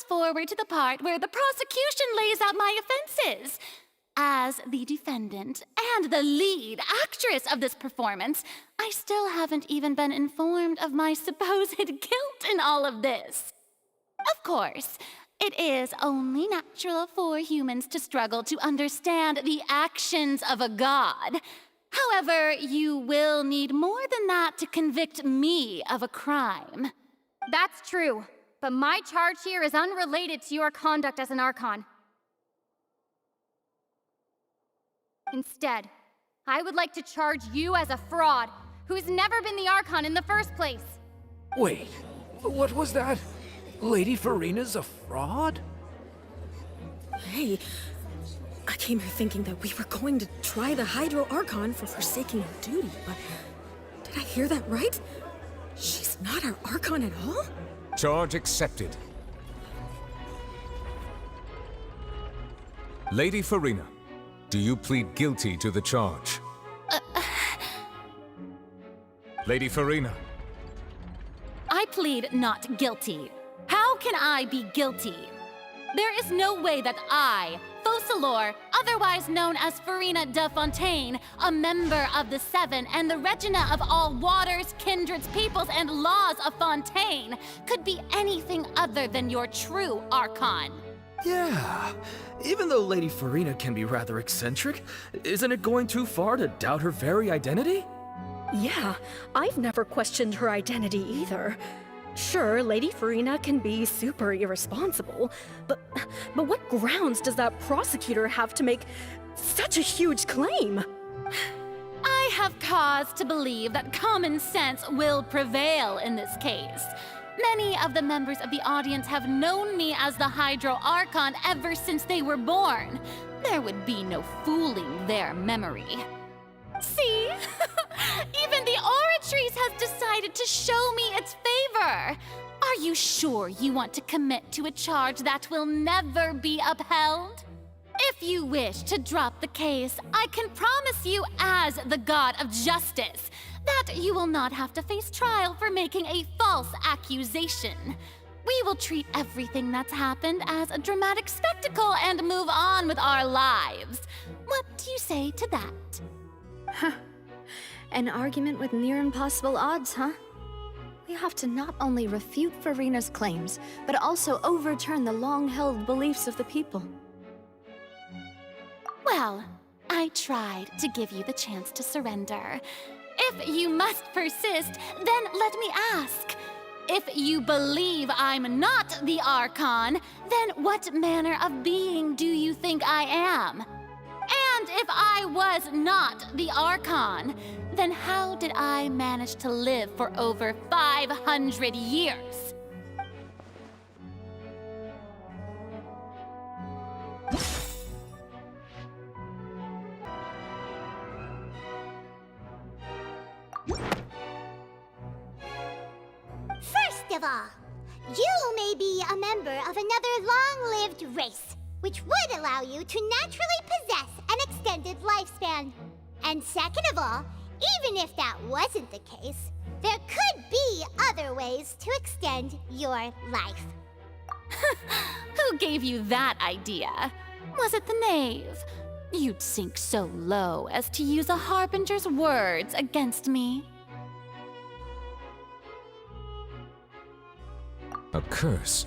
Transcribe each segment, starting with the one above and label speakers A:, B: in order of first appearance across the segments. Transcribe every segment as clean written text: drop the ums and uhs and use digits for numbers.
A: forward to the part where the prosecution lays out my offenses. As the defendant and the lead actress of this performance, I still haven't even been informed of my supposed guilt in all of this. Of course, it is only natural for humans to struggle to understand the actions of a god. However, you will need more than that to convict me of a crime.
B: That's true, but my charge here is unrelated to your conduct as an Archon. Instead, I would like to charge you as a fraud who's never been the Archon in the first place.
C: Wait, what was that? Lady Furina's a fraud?
D: Hey, I came here thinking that we were going to try the Hydro-Archon for forsaking her duty, but did I hear that right? She's not our Archon at all?
E: Charge accepted. Lady Furina, do you plead guilty to the charge? Lady Furina.
A: I plead not guilty. How can I be guilty? There is no way that I, Focalors, otherwise known as Furina de Fontaine, a member of the Seven and the Regina of all waters, kindreds, peoples, and laws of Fontaine, could be anything other than your true Archon.
C: Yeah, even though Lady Furina can be rather eccentric, isn't it going too far to doubt her very identity?
D: Yeah, I've never questioned her identity either. Sure, Lady Furina can be super irresponsible, but what grounds does that prosecutor have to make such a huge claim?
A: I have cause to believe that common sense will prevail in this case. Many of the members of the audience have known me as the Hydro-Archon ever since they were born. There would be no fooling their memory. See? Even the Oratrice has decided to show me its favor. Are you sure you want to commit to a charge that will never be upheld? If you wish to drop the case, I can promise you as the god of justice that you will not have to face trial for making a false accusation. We will treat everything that's happened as a dramatic spectacle and move on with our lives. What do you say to that?
F: Huh. An argument with near impossible odds, huh? We have to not only refute Furina's claims, but also overturn the long-held beliefs of the people.
A: Well, I tried to give you the chance to surrender. If you must persist, then let me ask. If you believe I'm not the Archon, then what manner of being do you think I am? And if I was not the Archon, then how did I manage to live for over 500 years?
G: First of all, you may be a member of another long-lived race, which would allow you to naturally possess an extended lifespan. And second of all, even if that wasn't the case, there could be other ways to extend your life.
A: Who gave you that idea? Was it the knave? You'd sink so low as to use a harbinger's words against me.
E: A curse?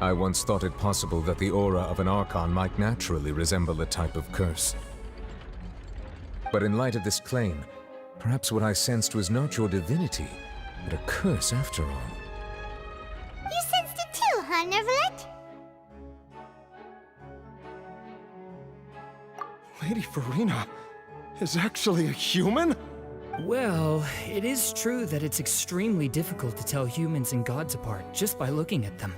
E: I once thought it possible that the aura of an Archon might naturally resemble a type of curse. But in light of this claim, perhaps what I sensed was not your divinity, but a curse after all.
G: You sensed it too, huh, Neverlet?
H: Lady Furina is actually a human?
I: Well, it is true that it's extremely difficult to tell humans and gods apart just by looking at them.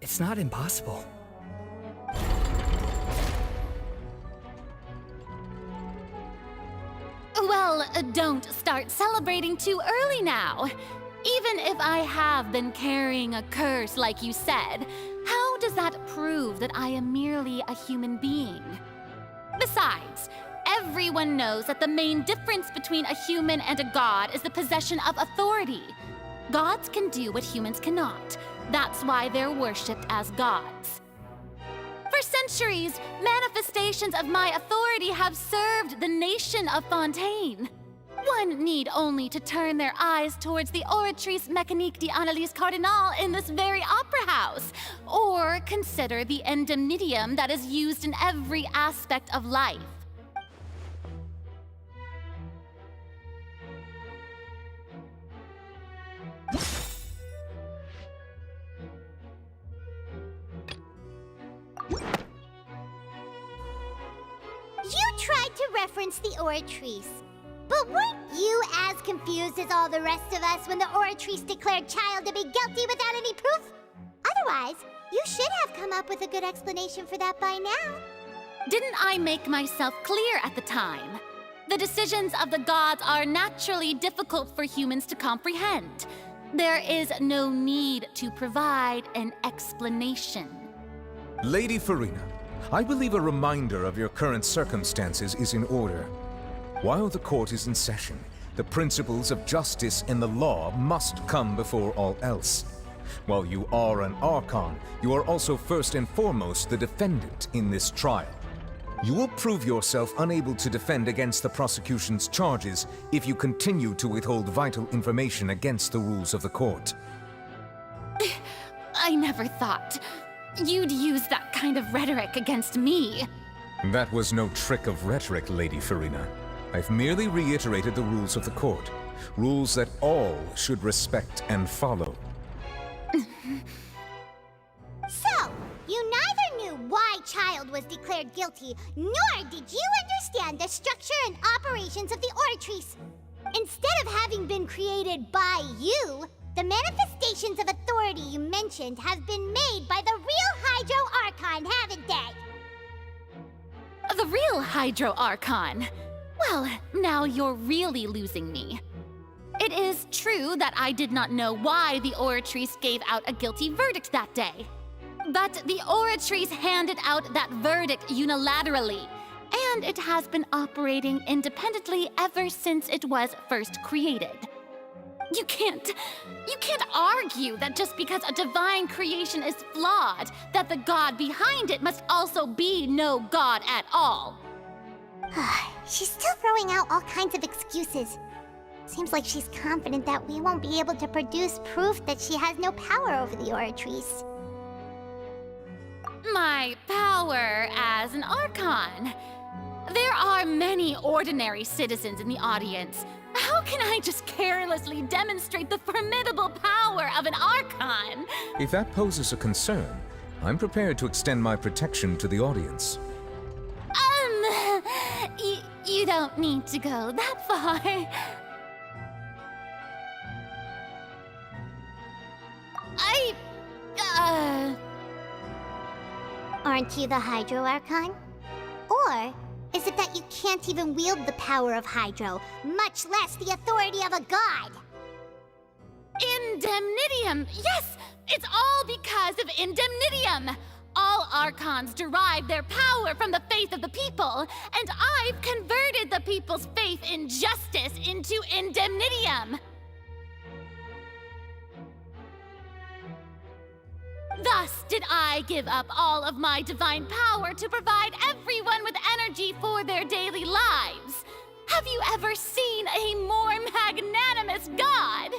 I: It's not impossible.
A: Well, don't start celebrating too early now. Even if I have been carrying a curse like you said, how does that prove that I am merely a human being? Besides, everyone knows that the main difference between a human and a god is the possession of authority. Gods can do what humans cannot. That's why they're worshipped as gods. For centuries, manifestations of my authority have served the nation of Fontaine. One need only to turn their eyes towards the Oratrice Mécanique d'Analyse Cardinal in this very opera house, or consider the indemnitium that is used in every aspect of life.
G: You tried to reference the Oratrice. But weren't you as confused as all the rest of us when the Oratrice declared Child to be guilty without any proof? Otherwise, you should have come up with a good explanation for that by now.
A: Didn't I make myself clear at the time? The decisions of the gods are naturally difficult for humans to comprehend. There is no need to provide an explanation.
E: Lady Furina, I believe a reminder of your current circumstances is in order. While the court is in session, the principles of justice and the law must come before all else. While you are an Archon, you are also first and foremost the defendant in this trial. You will prove yourself unable to defend against the prosecution's charges if you continue to withhold vital information against the rules of the court.
A: I never thought you'd use that kind of rhetoric against me.
E: That was no trick of rhetoric, Lady Furina. I've merely reiterated the rules of the court. Rules that all should respect and follow.
G: So, you neither knew why Child was declared guilty, nor did you understand the structure and operations of the Oratrice. Instead of having been created by you, the manifestations of authority you mentioned have been made by the real Hydro-Archon, haven't they?
A: The real Hydro-Archon? Well, now you're really losing me. It is true that I did not know why the Oratrice gave out a guilty verdict that day. But the Oratrice handed out that verdict unilaterally, and it has been operating independently ever since it was first created. You can't argue that just because a divine creation is flawed, that the god behind it must also be no god at all.
G: She's still throwing out all kinds of excuses. Seems like she's confident that we won't be able to produce proof that she has no power over the Oratrice.
A: My power as an Archon. There are many ordinary citizens in the audience. How can I just carelessly demonstrate the formidable power of an Archon?
E: If that poses a concern, I'm prepared to extend my protection to the audience.
A: You don't need to go that far.
G: Aren't you the Hydro-Archon? Or is it that you can't even wield the power of Hydro, much less the authority of a god?
A: Indemnitium! Yes! It's all because of Indemnitium! All Archons derive their power from the faith of the people, and I've converted the people's faith in justice into Indemnitium! Thus did I give up all of my divine power to provide everyone with energy for their daily lives. Have you ever seen a more magnanimous god?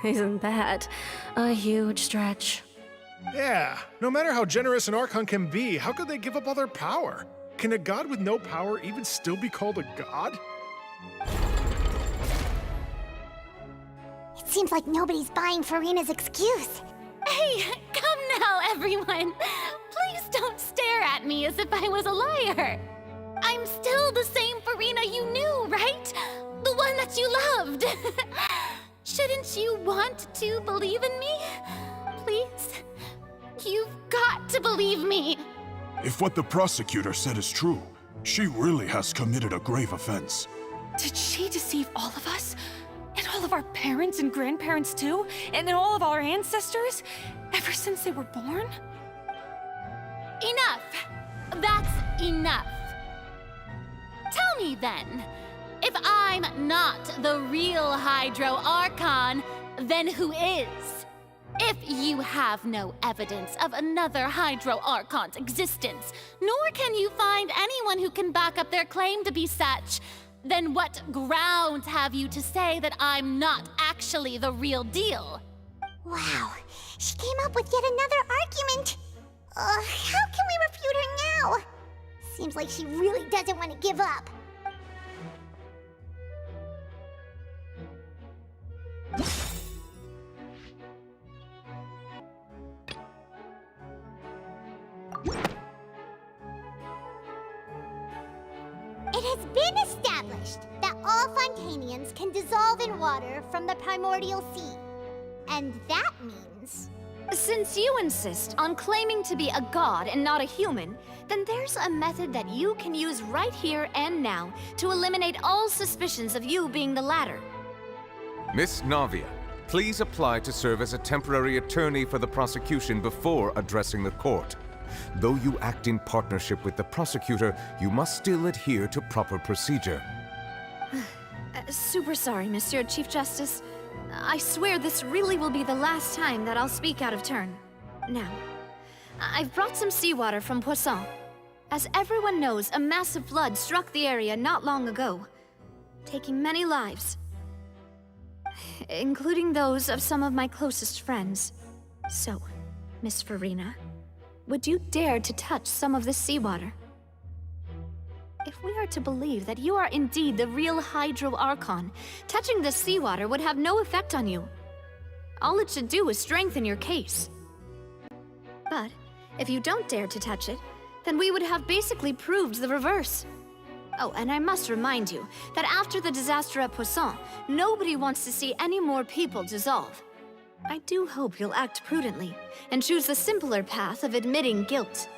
D: Isn't that a huge stretch?
H: Yeah, no matter how generous an Archon can be, how could they give up all their power? Can a god with no power even still be called a god?
G: It seems like nobody's buying Furina's excuse.
A: Hey, come now, everyone. Please don't stare at me as if I was a liar. I'm still the same Furina you knew, right? The one that you loved. Shouldn't you want to believe in me? Please? You've got to believe me.
J: If what the prosecutor said is true, she really has committed a grave offense.
K: Did she deceive all of us? And all of our parents and grandparents too? And then all of our ancestors? Ever since they were born?
A: Enough. That's enough. Tell me then, if I'm not the real Hydro-Archon, then who is? If you have no evidence of another Hydro-Archon's existence, nor can you find anyone who can back up their claim to be such, then what grounds have you to say that I'm not actually the real deal?
G: Wow, she came up with yet another argument. How can we refute her now? Seems like she really doesn't want to give up. It has been established that all Fontanians can dissolve in water from the primordial sea. And that means...
F: Since you insist on claiming to be a god and not a human, then there's a method that you can use right here and now to eliminate all suspicions of you being the latter.
E: Miss Navia, please apply to serve as a temporary attorney for the prosecution before addressing the court. Though you act in partnership with the prosecutor, you must still adhere to proper procedure.
F: Super sorry, Monsieur Chief Justice. I swear this really will be the last time that I'll speak out of turn. Now, I've brought some seawater from Poisson. As everyone knows, a massive flood struck the area not long ago, taking many lives, including those of some of my closest friends. So, Miss Furina, would you dare to touch some of this seawater? If we are to believe that you are indeed the real Hydro-Archon, touching this seawater would have no effect on you. All it should do is strengthen your case. But if you don't dare to touch it, then we would have basically proved the reverse. Oh, and I must remind you that after the disaster at Poisson, nobody wants to see any more people dissolve. I do hope you'll act prudently and choose the simpler path of admitting guilt.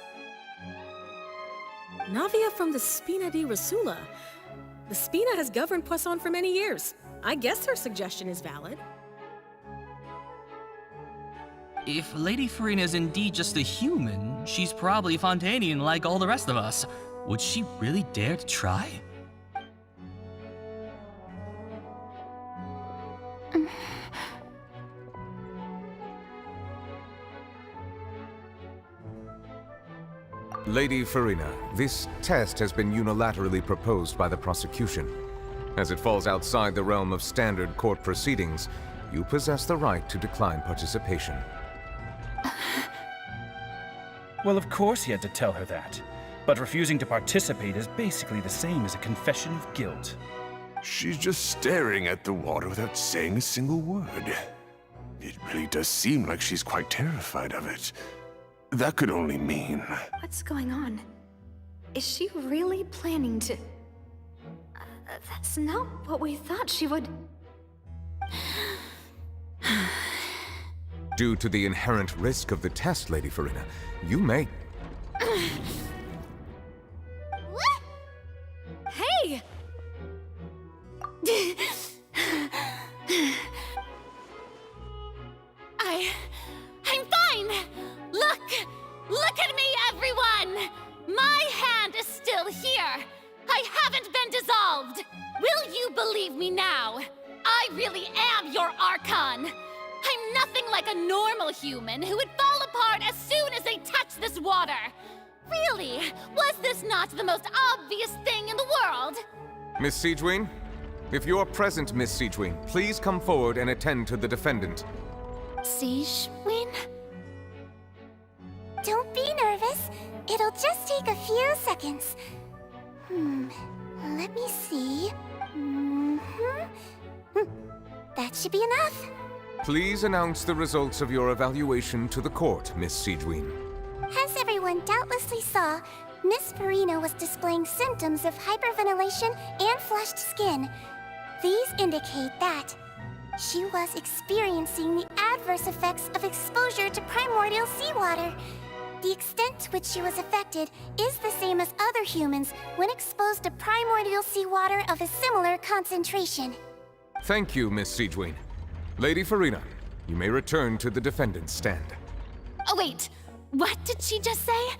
D: Navia from the Spina di Rasula. The Spina has governed Poisson for many years. I guess her suggestion is valid.
L: If Lady Furina is indeed just a human, she's probably Fontanian like all the rest of us. Would she really dare to try?
E: Lady Furina, this test has been unilaterally proposed by the prosecution. As it falls outside the realm of standard court proceedings, you possess the right to decline participation.
M: Well, of course he had to tell her that. But refusing to participate is basically the same as a confession of guilt.
J: She's just staring at the water without saying a single word. It really does seem like she's quite terrified of it. That could only mean...
F: What's going on? Is she really planning to... that's not what we thought she would...
E: Due to the inherent risk of the test, Lady Furina, you may...
G: What?
F: Hey!
A: I'm fine! Look at me, everyone! My hand is still here! I haven't been dissolved! Will you believe me now? I really am your Archon! I'm nothing like a normal human who would fall apart as soon as they touch this water! Really? Was this not the most obvious thing in the world?
E: Miss Siegewien? If you're present, Miss Siegewien, please come forward and attend to the defendant.
F: Siegewien?
G: Don't be nervous. It'll just take a few seconds. Let me see. That should be enough.
E: Please announce the results of your evaluation to the court, Miss Siegewien.
G: As everyone doubtlessly saw, Miss Furina was displaying symptoms of hyperventilation and flushed skin. These indicate that she was experiencing the adverse effects of exposure to primordial seawater. The extent to which she was affected is the same as other humans when exposed to primordial seawater of a similar concentration.
E: Thank you, Miss Siegewien. Lady Furina, you may return to the defendant's stand.
A: Oh, wait. What did she just say?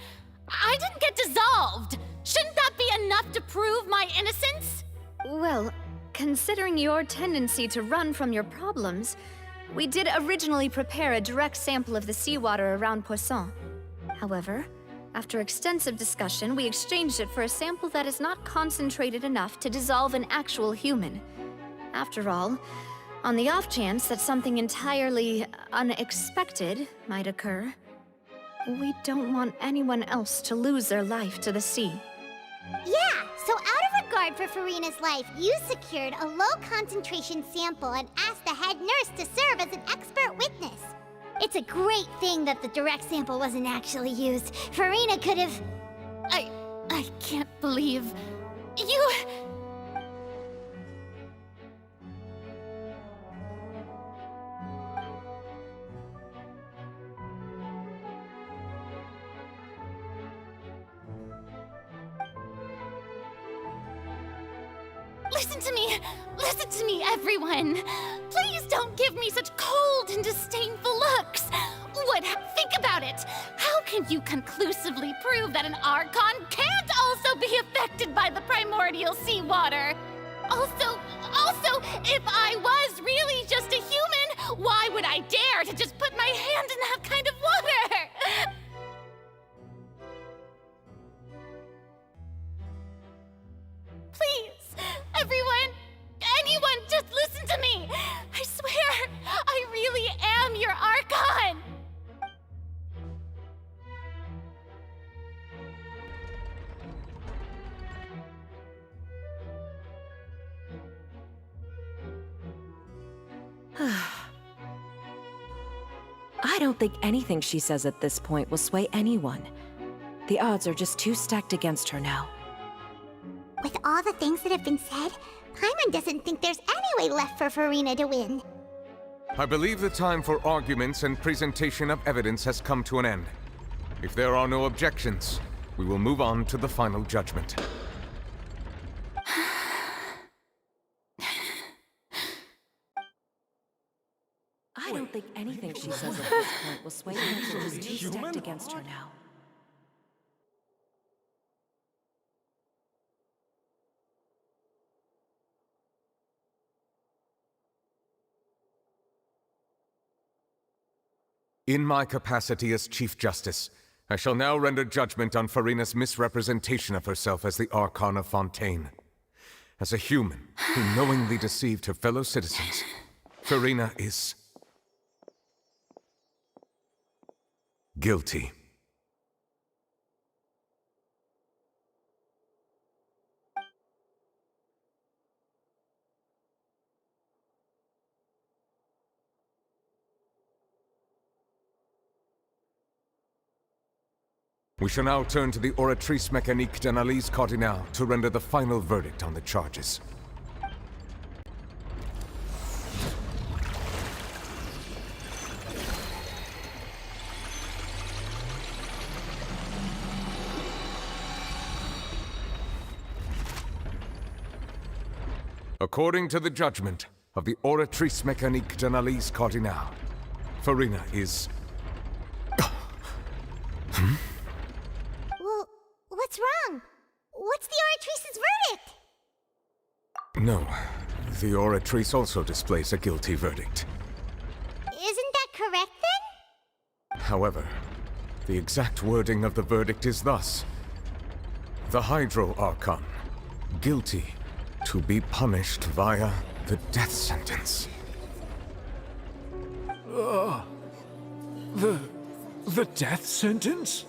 A: I didn't get dissolved! Shouldn't that be enough to prove my innocence?
F: Well, considering your tendency to run from your problems, We did originally prepare a direct sample of the seawater around Poisson. However, after extensive discussion, we exchanged it for a sample that is not concentrated enough to dissolve an actual human. After all, on the off chance that something entirely unexpected might occur, we don't want anyone else to lose their life to the sea.
G: Yeah, so out of regard for Furina's life, you secured a low-concentration sample and asked the head nurse to serve as an expert witness. It's a great thing that the direct sample wasn't actually used. Furina could have...
A: I can't believe... you... Listen to me, everyone! Please don't give me such cold and disdainful looks! Think about it! How can you conclusively prove that an Archon can't also be affected by the primordial seawater? Also, if I was really just a human, why would I dare to just put my hand in that kind of water? Please, everyone, anyone, just listen to me! I swear, I really am your Archon!
N: I don't think anything she says at this point will sway anyone. The odds are just too stacked against her now.
G: With all the things that have been said, Paimon doesn't think there's any way left for Furina to win.
E: I believe the time for arguments and presentation of evidence has come to an end. If there are no objections, we will move on to the final judgment.
N: I don't think anything she says at this point will sway anyone. She's too stacked against her now.
E: In my capacity as Chief Justice, I shall now render judgment on Furina's misrepresentation of herself as the Archon of Fontaine. As a human who knowingly deceived her fellow citizens, Furina is... guilty. We shall now turn to the Oratrice Mécanique d'Analyse Cardinale to render the final verdict on the charges. According to the judgment of the Oratrice Mécanique d'Analyse Cardinale, Furina is...
G: Well, what's wrong? What's the Oratrice's verdict?
E: No, the Oratrice also displays a guilty verdict.
G: Isn't that correct then?
E: However, the exact wording of the verdict is thus. The Hydro-Archon, guilty to be punished via the death sentence.
O: The death sentence?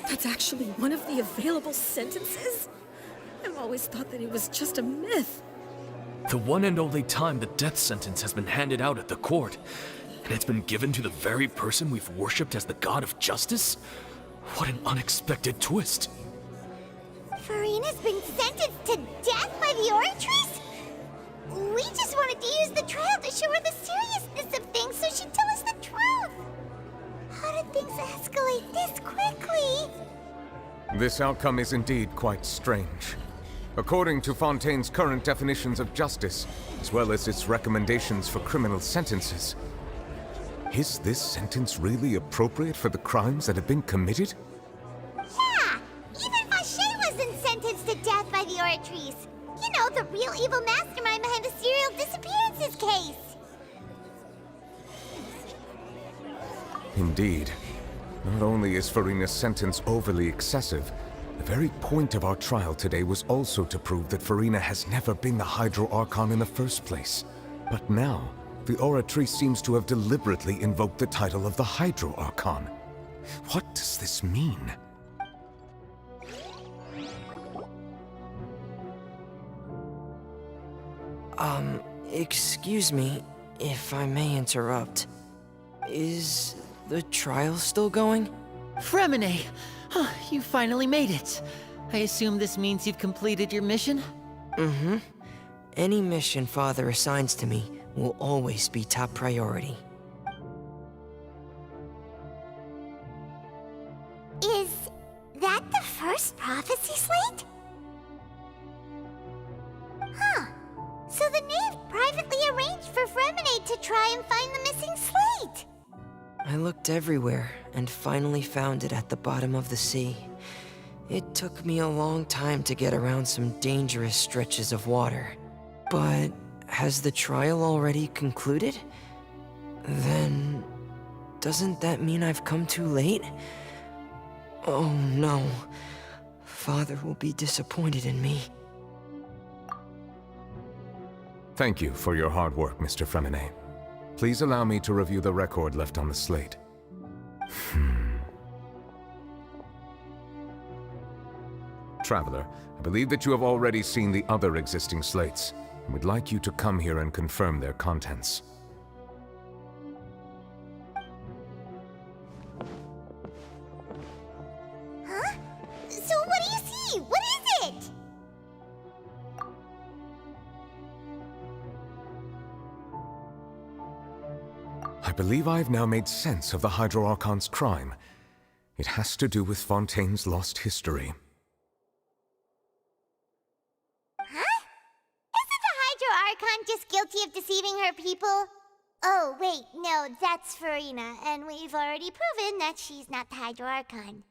D: That's actually one of the available sentences? I've always thought that it was just a myth.
C: The one and only time the death sentence has been handed out at the court, and it's been given to the very person we've worshipped as the god of justice? What an unexpected twist.
G: Furina's been sentenced to death by the Oratrice? We just wanted to use the trial to show her the seriousness of things so she'd tell us the truth. How did things escalate this quickly?
E: This outcome is indeed quite strange. According to Fontaine's current definitions of justice, as well as its recommendations for criminal sentences, is this sentence really appropriate for the crimes that have been committed?
G: Yeah! Even Vacher wasn't sentenced to death by the Oratrice. You know, the real evil mastermind behind the serial disappearances case.
E: Indeed. Not only is Furina's sentence overly excessive, the very point of our trial today was also to prove that Furina has never been the Hydro-Archon in the first place. But now, the Aura Tree seems to have deliberately invoked the title of the Hydro-Archon. What does this mean?
P: Excuse me, if I may interrupt. Is the trial still going?
Q: Fremine! You finally made it. I assume this means you've completed your mission?
P: Mm-hmm. Any mission Father assigns to me will always be top priority.
G: Is that the first prophecy slate? Huh. So the knave privately arranged for Fremine to try and find the missing slate.
P: I looked everywhere and finally found it at the bottom of the sea. It took me a long time to get around some dangerous stretches of water. But has the trial already concluded? Then doesn't that mean I've come too late? Oh no. Father will be disappointed in me.
E: Thank you for your hard work, Mr. Fremine. Please allow me to review the record left on the slate. Traveler, I believe that you have already seen the other existing slates, and would like you to come here and confirm their contents.
G: Huh? So what do you see? What is it?
E: I believe I have now made sense of the Hydro-Archon's crime. It has to do with Fontaine's lost history.
G: Huh? Isn't the Hydro-Archon just guilty of deceiving her people? Oh, wait, no, that's Furina, and we've already proven that she's not the Hydro-Archon.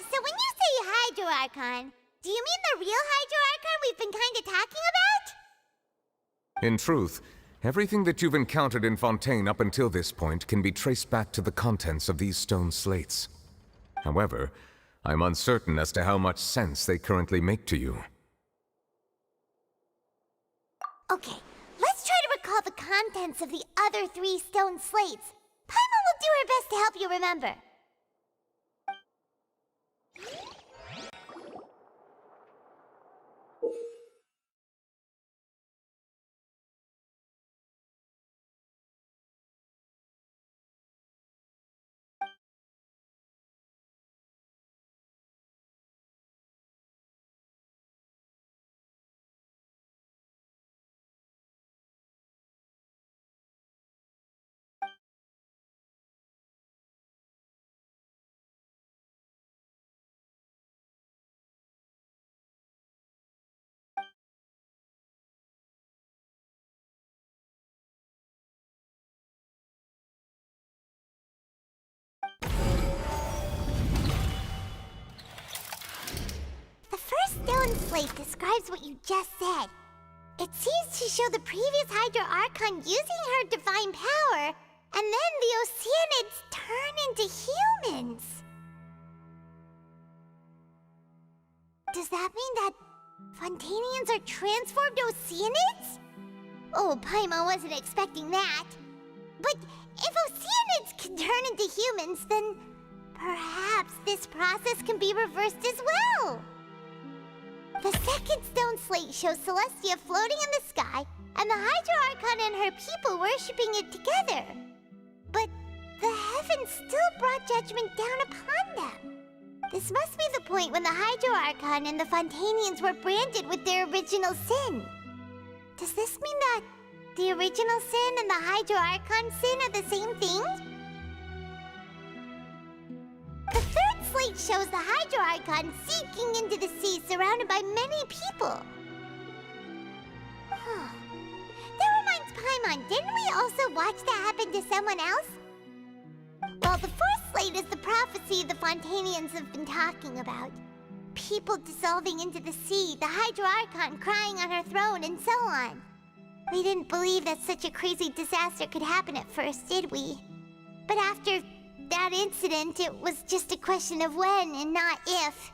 G: So when you say Hydro-Archon, do you mean the real Hydro-Archon we've been kinda talking about?
E: In truth, everything that you've encountered in Fontaine up until this point can be traced back to the contents of these stone slates. However, I'm uncertain as to how much sense they currently make to you.
G: Okay, let's try to recall the contents of the other 3 stone slates. Paimon will do her best to help you remember. The first stone slate describes what you just said. It seems to show the previous Hydro-Archon using her divine power, and then the Oceanids turn into humans. Does that mean that Fontanians are transformed Oceanids? Oh, Paimon wasn't expecting that. But if Oceanids can turn into humans, then perhaps this process can be reversed as well. The second stone slate shows Celestia floating in the sky, and the Hydro-Archon and her people worshipping it together. But the heavens still brought judgment down upon them. This must be the point when the Hydro-Archon and the Fontanians were branded with their original sin. Does this mean that the original sin and the Hydro-Archon sin are the same thing? The third slate shows the Hydro-Archon sinking into the sea surrounded by many people. That reminds Paimon, didn't we also watch that happen to someone else? Well, the fourth slate is the prophecy the Fontanians have been talking about. People dissolving into the sea, the Hydro-Archon crying on her throne, and so on. We didn't believe that such a crazy disaster could happen at first, did we? But after that incident, it was just a question of when and not if.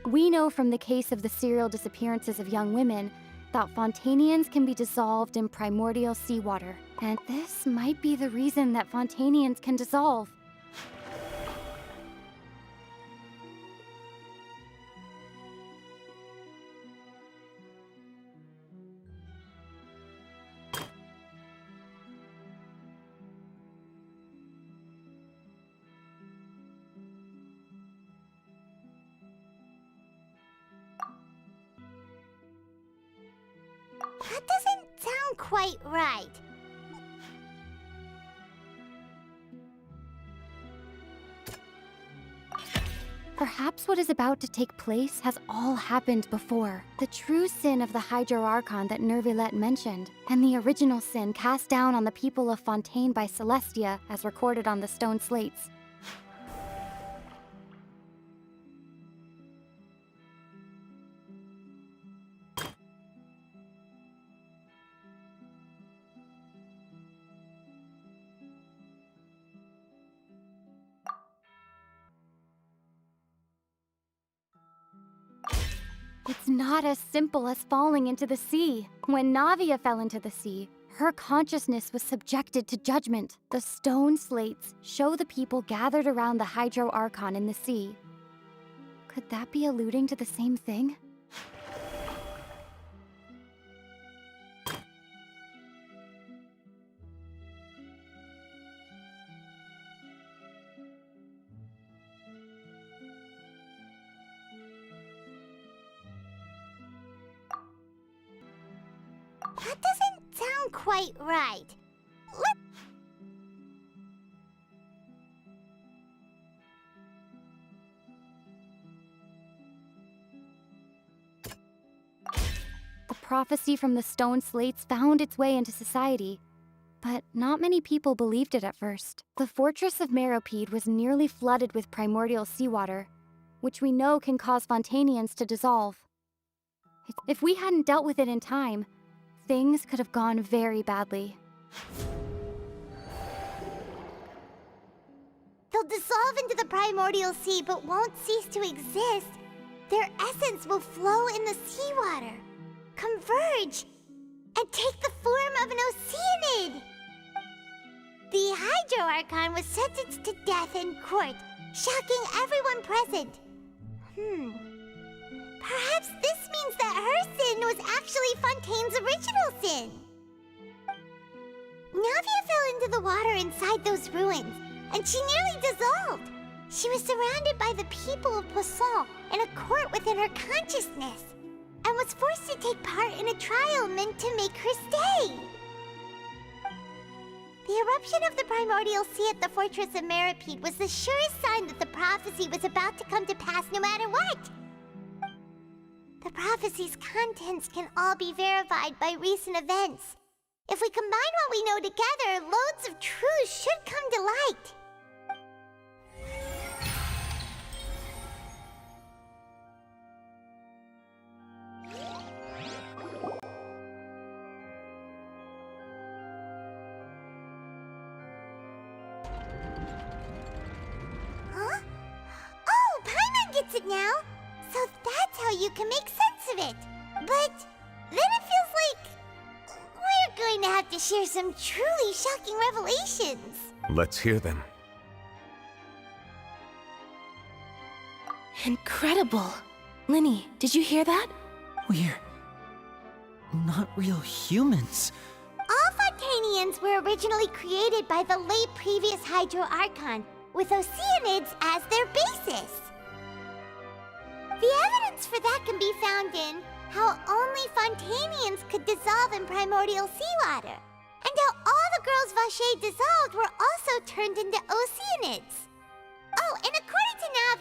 B: We know from the case of the serial disappearances of young women that Fontanians can be dissolved in primordial seawater. And this might be the reason that Fontanians can dissolve.
G: That doesn't sound quite right.
B: Perhaps what is about to take place has all happened before. The true sin of the Hydro-Archon that Nervilette mentioned, and the original sin cast down on the people of Fontaine by Celestia, as recorded on the stone slates. It's not as simple as falling into the sea. When Navia fell into the sea, her consciousness was subjected to judgment. The stone slates show the people gathered around the Hydro-Archon in the sea. Could that be alluding to the same thing?
G: That doesn't sound quite right.
B: The prophecy from the stone slates found its way into society, but not many people believed it at first. The fortress of Meropide was nearly flooded with primordial seawater, which we know can cause Fontanians to dissolve. If we hadn't dealt with it in time, things could have gone very badly.
G: They'll dissolve into the primordial sea but won't cease to exist. Their essence will flow in the seawater, converge, and take the form of an oceanid. The Hydro-Archon was sentenced to death in court, shocking everyone present. Perhaps this means that her sin was actually Fontaine's original sin. Navia fell into the water inside those ruins, and she nearly dissolved. She was surrounded by the people of Poisson in a court within her consciousness, and was forced to take part in a trial meant to make her stay. The eruption of the primordial sea at the fortress of Meropide was the surest sign that the prophecy was about to come to pass no matter what. The prophecy's contents can all be verified by recent events. If we combine what we know together, loads of truths should come to light. Huh? Oh, Paimon gets it now! So that's how you can make sense of it. But then it feels like we're going to have to share some truly shocking revelations.
E: Let's hear them.
D: Incredible! Linny, did you hear that?
Q: We're not real humans.
G: All Fontanians were originally created by the late previous Hydro-Archon, with oceanids as their basis. The evidence for that can be found in how only Fontanians could dissolve in primordial seawater, and how all the girls Vacher dissolved were also turned into oceanids. Oh, and according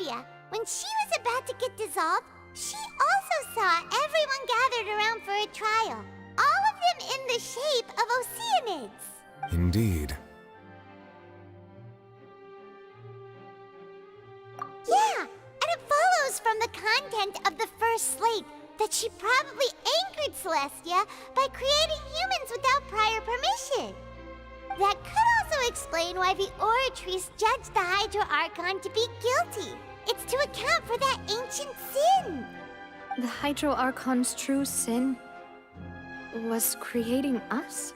G: Navia. When she was about to get dissolved, she also saw everyone gathered around for a trial. All of them in the shape of Oceanids.
E: Indeed.
G: Yeah, and it follows from the content of the first slate that she probably angered Celestia by creating humans without prior permission. That could also explain why the Oratrice judged the Hydro-Archon to be guilty. It's to account for that ancient sin.
F: The Hydro-Archon's true sin was creating us?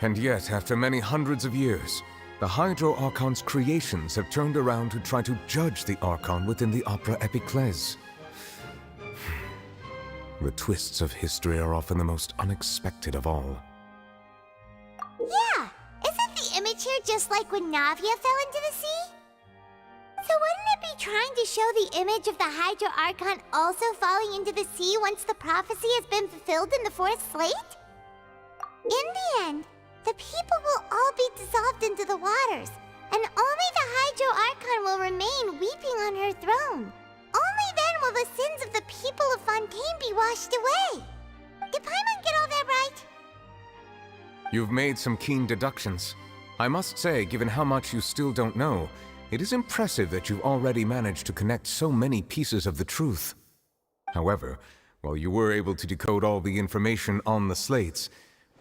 E: And yet, after many hundreds of years, the Hydro-Archon's creations have turned around to try to judge the Archon within the Opera Epiclese. The twists of history are often the most unexpected of all.
G: Yeah, isn't the image here just like when Navia fell into the sea? So wouldn't it be trying to show the image of the Hydro-Archon also falling into the sea once the prophecy has been fulfilled in the fourth slate? In the end, the people will all be dissolved into the waters, and only the Hydro-Archon will remain weeping on her throne. Only then will the sins of the people of Fontaine be washed away. Did Paimon get all that right?
E: You've made some keen deductions. I must say, given how much you still don't know, it is impressive that you've already managed to connect so many pieces of the truth. However, while you were able to decode all the information on the slates,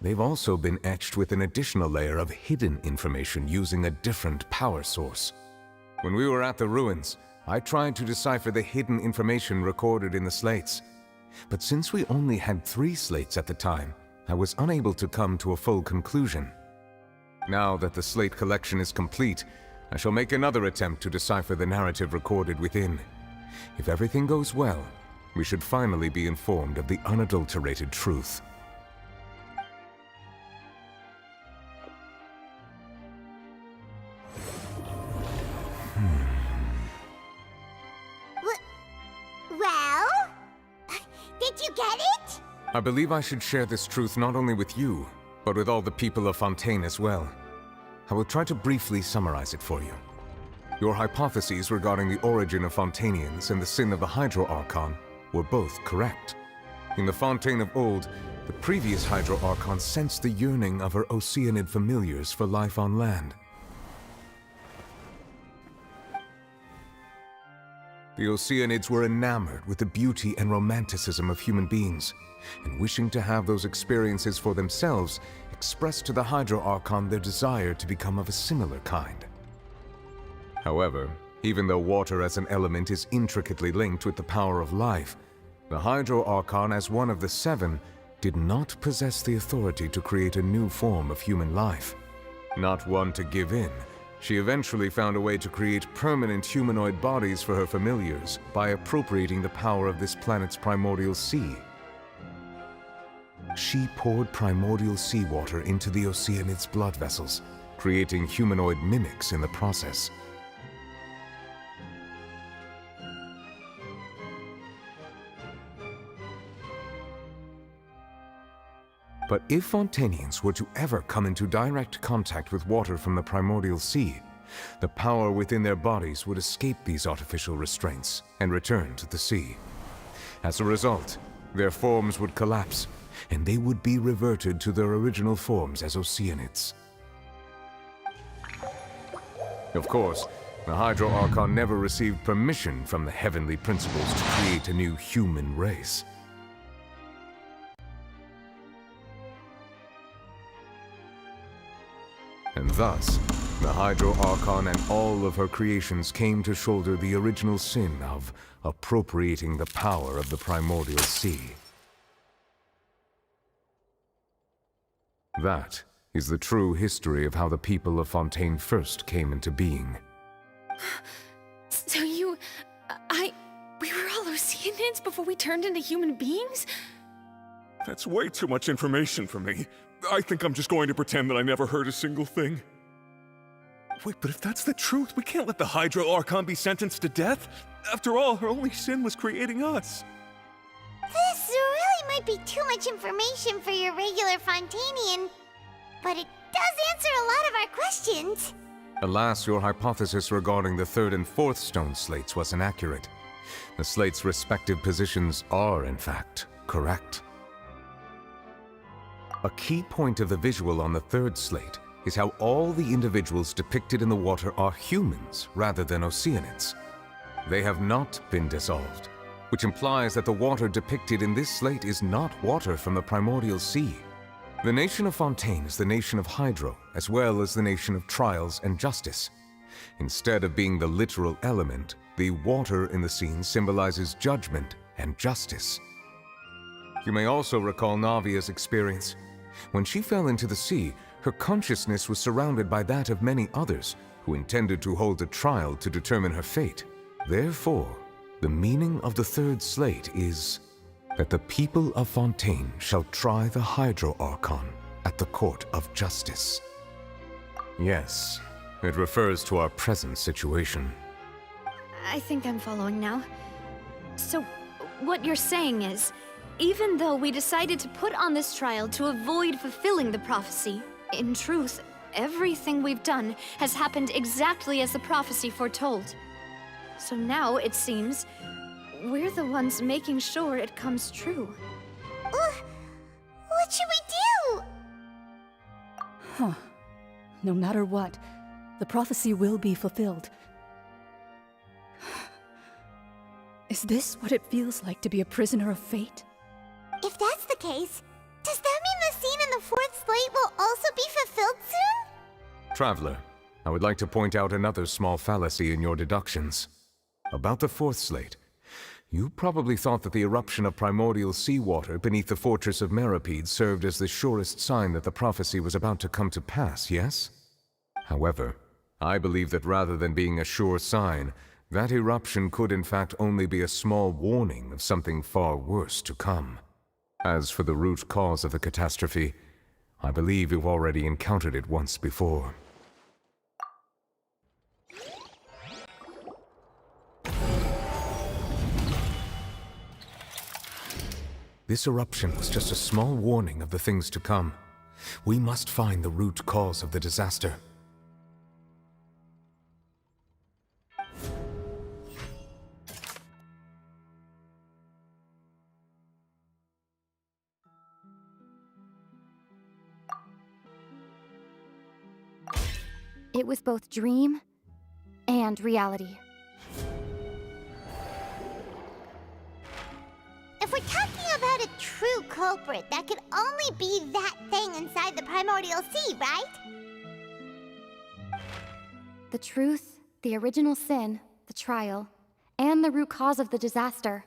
E: they've also been etched with an additional layer of hidden information using a different power source. When we were at the ruins, I tried to decipher the hidden information recorded in the slates. But since we only had 3 slates at the time, I was unable to come to a full conclusion. Now that the slate collection is complete, I shall make another attempt to decipher the narrative recorded within. If everything goes well, we should finally be informed of the unadulterated truth.
G: Well? Did you get it?
E: I believe I should share this truth not only with you, but with all the people of Fontaine as well. I will try to briefly summarize it for you. Your hypotheses regarding the origin of Fontainians and the sin of the Hydro-Archon were both correct. In the Fontaine of old, the previous Hydro-Archon sensed the yearning of her Oceanid familiars for life on land. The Oceanids were enamored with the beauty and romanticism of human beings, and wishing to have those experiences for themselves, expressed to the Hydro-Archon their desire to become of a similar kind. However, even though water as an element is intricately linked with the power of life, the Hydro-Archon, as one of the 7, did not possess the authority to create a new form of human life. Not one to give in, she eventually found a way to create permanent humanoid bodies for her familiars by appropriating the power of this planet's primordial sea. She poured primordial seawater into the Oceanids' blood vessels, creating humanoid mimics in the process. But if Fontainians were to ever come into direct contact with water from the primordial sea, the power within their bodies would escape these artificial restraints and return to the sea. As a result, their forms would collapse, and they would be reverted to their original forms as Oceanids. Of course, the Hydro-Archon never received permission from the heavenly principles to create a new human race. And thus, the Hydro-Archon and all of her creations came to shoulder the original sin of appropriating the power of the primordial sea. That is the true history of how the people of Fontaine first came into being.
K: So we were all Oceanids before we turned into human beings?
O: That's way too much information for me. I think I'm just going to pretend that I never heard a single thing. Wait, but if that's the truth, we can't let the Hydro-Archon be sentenced to death. After all, her only sin was creating us.
G: This really might be too much information for your regular Fontainian, but it does answer a lot of our questions.
E: Alas, your hypothesis regarding the third and fourth stone slates was inaccurate. The slates' respective positions are, in fact, correct. A key point of the visual on the third slate is how all the individuals depicted in the water are humans rather than Oceanids. They have not been dissolved, which implies that the water depicted in this slate is not water from the primordial sea. The nation of Fontaine is the nation of Hydro, as well as the nation of Trials and Justice. Instead of being the literal element, the water in the scene symbolizes judgment and justice. You may also recall Navia's experience. When she fell into the sea, her consciousness was surrounded by that of many others who intended to hold a trial to determine her fate. Therefore, the meaning of the third slate is that the people of Fontaine shall try the Hydro-Archon at the court of justice. Yes, it refers to our present situation.
F: I think I'm following now. So, what you're saying is, even though we decided to put on this trial to avoid fulfilling the prophecy, in truth, everything we've done has happened exactly as the prophecy foretold. So now, it seems, we're the ones making sure it comes true.
G: What should we do?
R: Huh. No matter what, the prophecy will be fulfilled. Is this what it feels like to be a prisoner of fate?
G: If that's the case, does that mean the scene in the fourth slate will also be fulfilled soon?
E: Traveler, I would like to point out another small fallacy in your deductions. About the fourth slate, you probably thought that the eruption of primordial seawater beneath the fortress of Meropide served as the surest sign that the prophecy was about to come to pass, yes? However, I believe that rather than being a sure sign, that eruption could in fact only be a small warning of something far worse to come. As for the root cause of the catastrophe, I believe you've already encountered it once before. This eruption was just a small warning of the things to come. We must find the root cause of the disaster.
B: It was both dream and reality.
G: If we're talking about a true culprit, that could only be that thing inside the primordial sea, right?
B: The truth, the original sin, the trial, and the root cause of the disaster.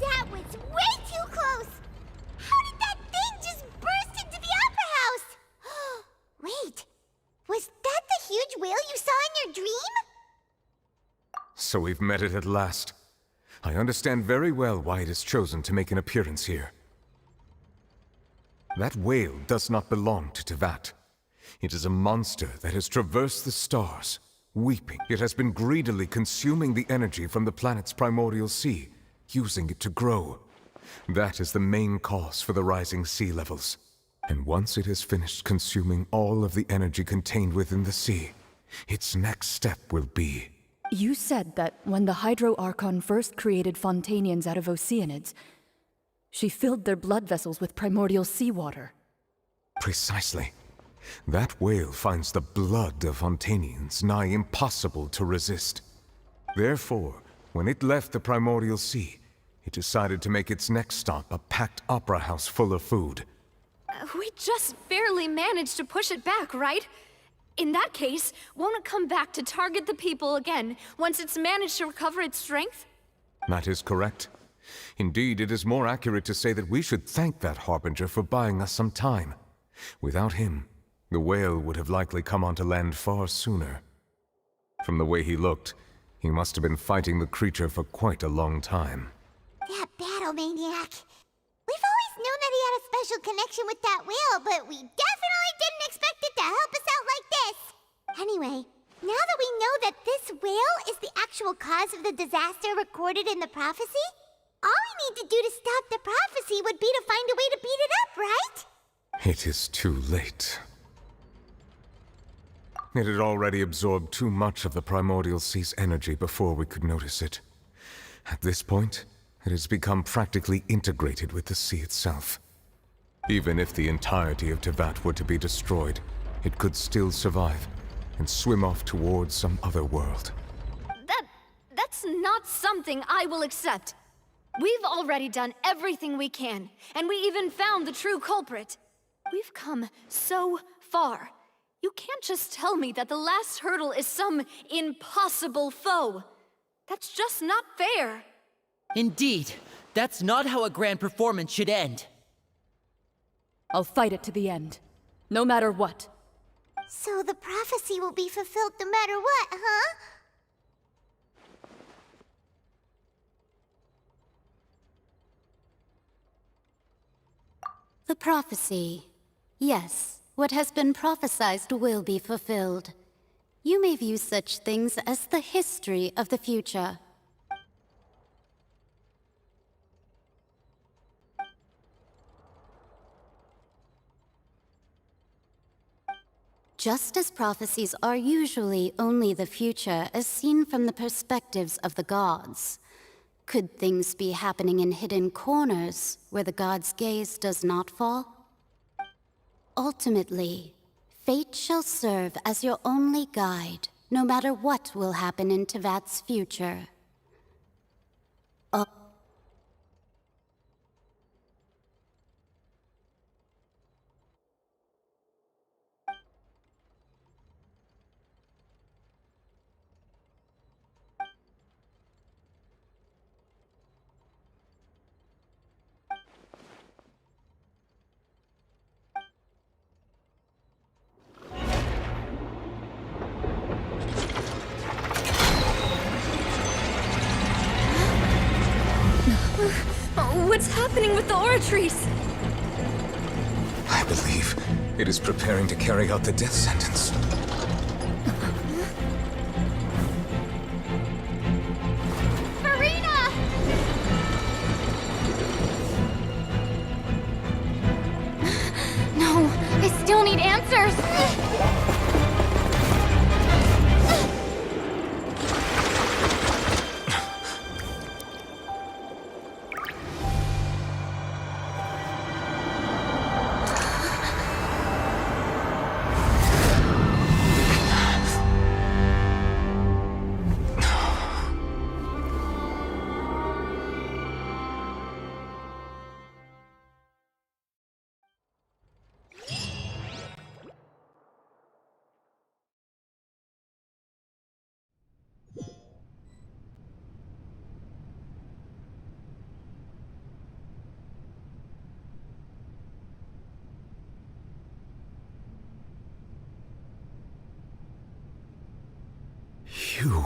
G: That was way too close! How did that thing just burst into the opera house? Wait, you saw in your dream?
E: So we've met it at last. I understand very well why it has chosen to make an appearance here. That whale does not belong to Teyvat. It is a monster that has traversed the stars, weeping. It has been greedily consuming the energy from the planet's primordial sea, using it to grow. That is the main cause for the rising sea levels. And once it has finished consuming all of the energy contained within the sea, its next step will be...
R: You said that when the Hydro-Archon first created Fontanians out of Oceanids, she filled their blood vessels with primordial seawater.
E: Precisely. That whale finds the blood of Fontanians nigh impossible to resist. Therefore, when it left the primordial sea, it decided to make its next stop a packed opera house full of food.
F: We just barely managed to push it back, right? In that case, won't it come back to target the people again once it's managed to recover its strength?
E: That is correct. Indeed, it is more accurate to say that we should thank that Harbinger for buying us some time. Without him, the whale would have likely come onto land far sooner. From the way he looked, he must have been fighting the creature for quite a long time.
G: That battle maniac. We've always known that he had a special connection with that whale, but we definitely didn't expect it to help us out like this. Anyway, now that we know that this whale is the actual cause of the disaster recorded in the prophecy, all we need to do to stop the prophecy would be to find a way to beat it up, right?
E: It is too late. It had already absorbed too much of the primordial sea's energy before we could notice it. At this point, it has become practically integrated with the sea itself. Even if the entirety of Teyvat were to be destroyed, it could still survive and swim off towards some other world.
F: That's not something I will accept. We've already done everything we can, and we even found the true culprit. We've come so far. You can't just tell me that the last hurdle is some impossible foe. That's just not fair.
Q: Indeed, that's not how a grand performance should end.
R: I'll fight it to the end, no matter what.
G: So the prophecy will be fulfilled no matter what, huh?
A: The prophecy. Yes, what has been prophesied will be fulfilled. You may view such things as the history of the future. Just as prophecies are usually only the future as seen from the perspectives of the gods, could things be happening in hidden corners where the gods' gaze does not fall? Ultimately, fate shall serve as your only guide, no matter what will happen in Teyvat's future.
F: What's happening with the oratories?
E: I believe it is preparing to carry out the death sentence.
G: Furina!
B: No, I still need answers!
E: You...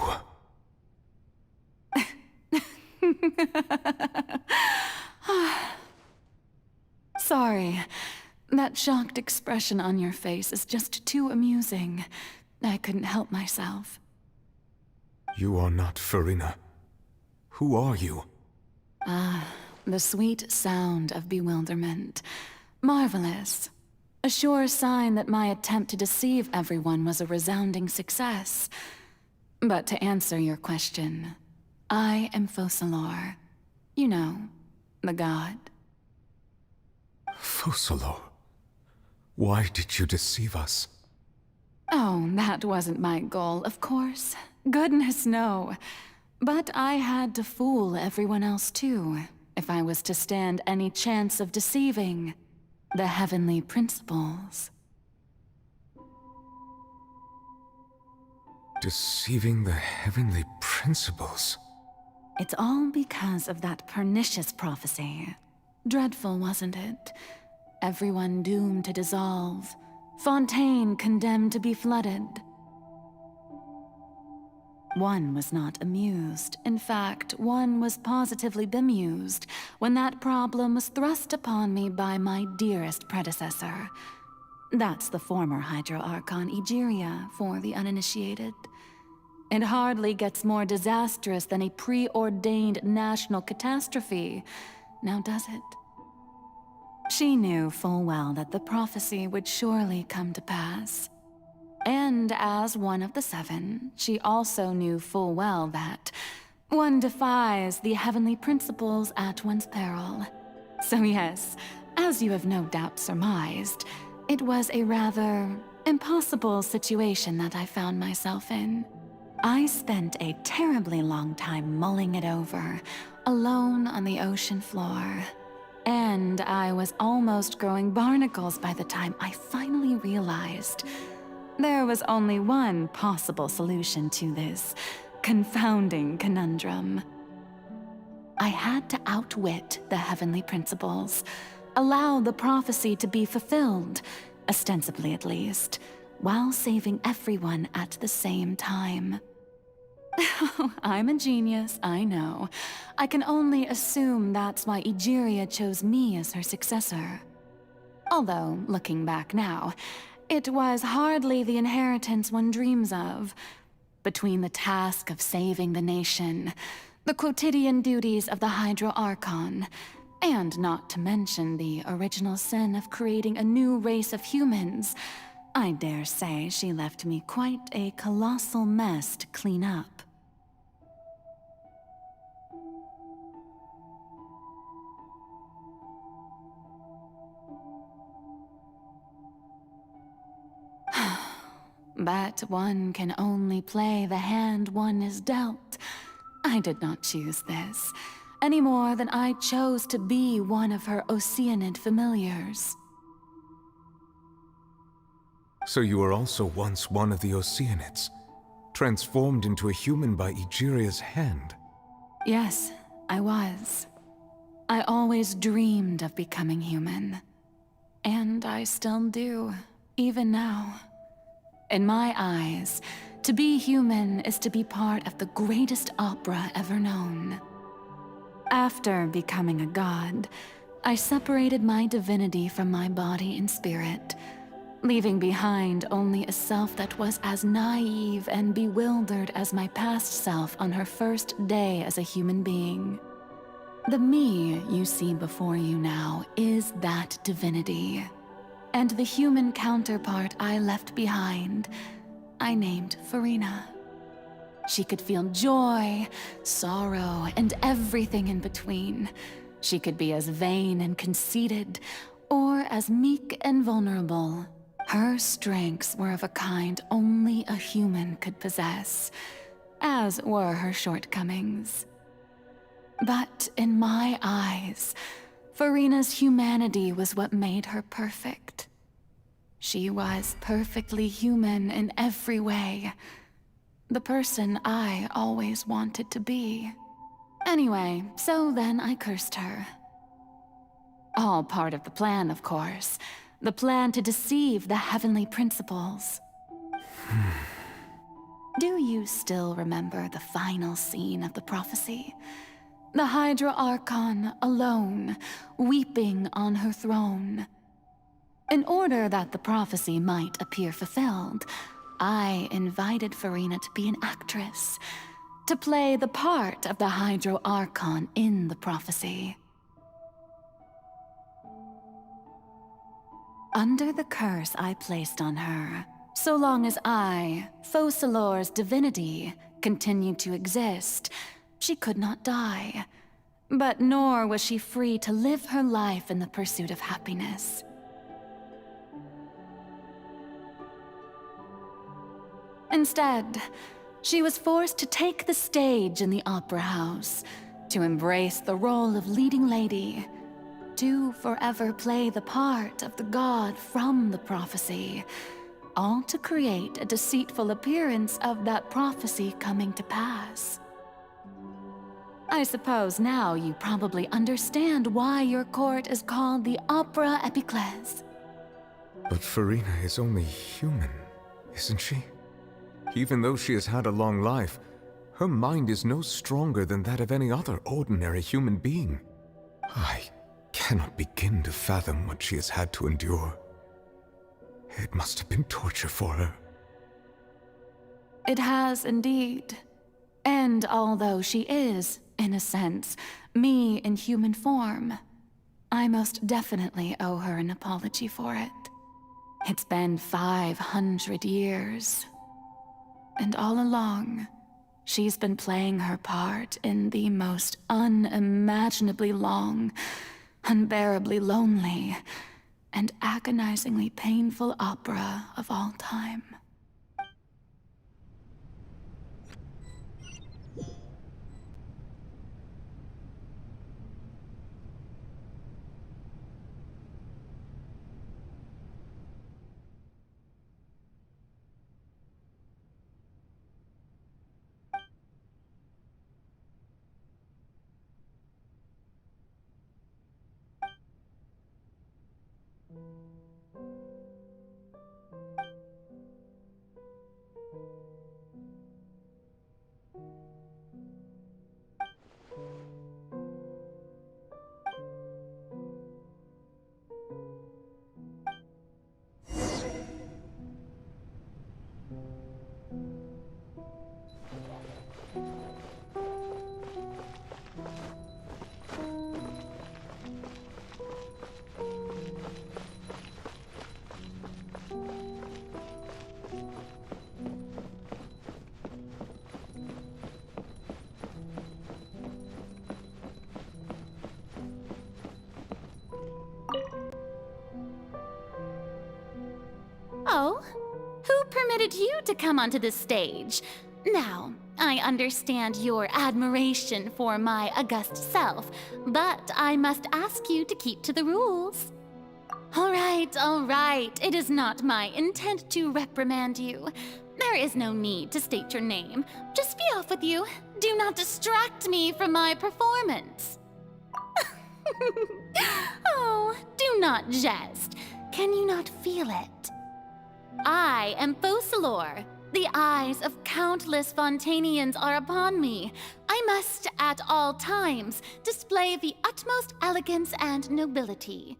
S: Sorry. That shocked expression on your face is just too amusing. I couldn't help myself.
E: You are not Furina. Who are you?
S: The sweet sound of bewilderment. Marvelous. A sure sign that my attempt to deceive everyone was a resounding success. But to answer your question, I am Focalors. You know, the god.
E: Focalors? Why did you deceive us?
S: Oh, that wasn't my goal, of course. Goodness, no. But I had to fool everyone else too, if I was to stand any chance of deceiving the heavenly principles.
E: Deceiving the heavenly principles?
S: It's all because of that pernicious prophecy. Dreadful, wasn't it? Everyone doomed to dissolve. Fontaine condemned to be flooded. One was not amused. In fact, one was positively bemused when that problem was thrust upon me by my dearest predecessor. That's the former Hydro-Archon Egeria, for the uninitiated. It hardly gets more disastrous than a preordained national catastrophe, now does it? She knew full well that the prophecy would surely come to pass. And as one of the seven, she also knew full well that one defies the heavenly principles at one's peril. So yes, as you have no doubt surmised, it was a rather impossible situation that I found myself in. I spent a terribly long time mulling it over, alone on the ocean floor. And I was almost growing barnacles by the time I finally realized there was only one possible solution to this confounding conundrum. I had to outwit the heavenly principles, allow the prophecy to be fulfilled, ostensibly at least, while saving everyone at the same time. I'm a genius, I know. I can only assume that's why Egeria chose me as her successor. Although, looking back now, it was hardly the inheritance one dreams of. Between the task of saving the nation, the quotidian duties of the Hydro-Archon, and not to mention the original sin of creating a new race of humans, I dare say she left me quite a colossal mess to clean up. But one can only play the hand one is dealt. I did not choose this, any more than I chose to be one of her Oceanid familiars.
E: So you were also once one of the Oceanids, transformed into a human by Egeria's hand?
S: Yes, I was. I always dreamed of becoming human. And I still do, even now. In my eyes, to be human is to be part of the greatest opera ever known. After becoming a god, I separated my divinity from my body and spirit, leaving behind only a self that was as naive and bewildered as my past self on her first day as a human being. The me you see before you now is that divinity. And the human counterpart I left behind, I named Furina. She could feel joy, sorrow, and everything in between. She could be as vain and conceited, or as meek and vulnerable. Her strengths were of a kind only a human could possess, as were her shortcomings. But in my eyes, Furina's humanity was what made her perfect. She was perfectly human in every way. The person I always wanted to be. Anyway, so then I cursed her. All part of the plan, of course. The plan to deceive the heavenly principles. Do you still remember the final scene of the prophecy? The Hydra-Archon alone, weeping on her throne. In order that the prophecy might appear fulfilled, I invited Furina to be an actress, to play the part of the Hydra-Archon in the prophecy. Under the curse I placed on her, so long as I, Focalors' divinity, continued to exist, she could not die. But nor was she free to live her life in the pursuit of happiness. Instead, she was forced to take the stage in the opera house, to embrace the role of leading lady, to forever play the part of the god from the prophecy, all to create a deceitful appearance of that prophecy coming to pass. I suppose now you probably understand why your court is called the Opera Epiclese.
E: But Furina is only human, isn't she? Even though she has had a long life, her mind is no stronger than that of any other ordinary human being. I cannot begin to fathom what she has had to endure. It must have been torture for her.
S: It has indeed. And although she is, in a sense, me in human form, I most definitely owe her an apology for it. It's been 500 years. And all along, she's been playing her part in the most unimaginably long, unbearably lonely, and agonizingly painful opera of all time.
A: Oh, who permitted you to come onto this stage? Now, I understand your admiration for my august self, but I must ask you to keep to the rules. All right. It is not my intent to reprimand you. There is no need to state your name. Just be off with you. Do not distract me from my performance. Oh, do not jest. Can you not feel it? I am Focalor. The eyes of countless Fontanians are upon me. I must, at all times, display the utmost elegance and nobility.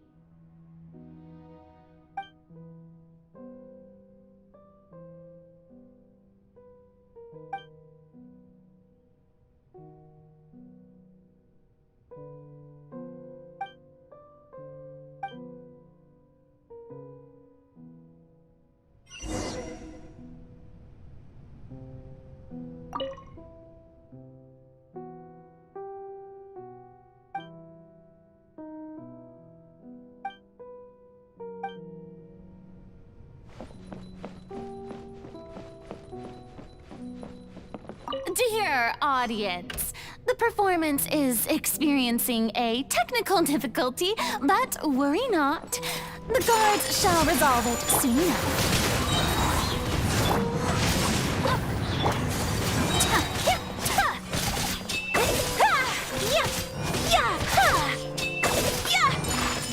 A: Dear audience, the performance is experiencing a technical difficulty, but worry not. The guards shall resolve it soon enough.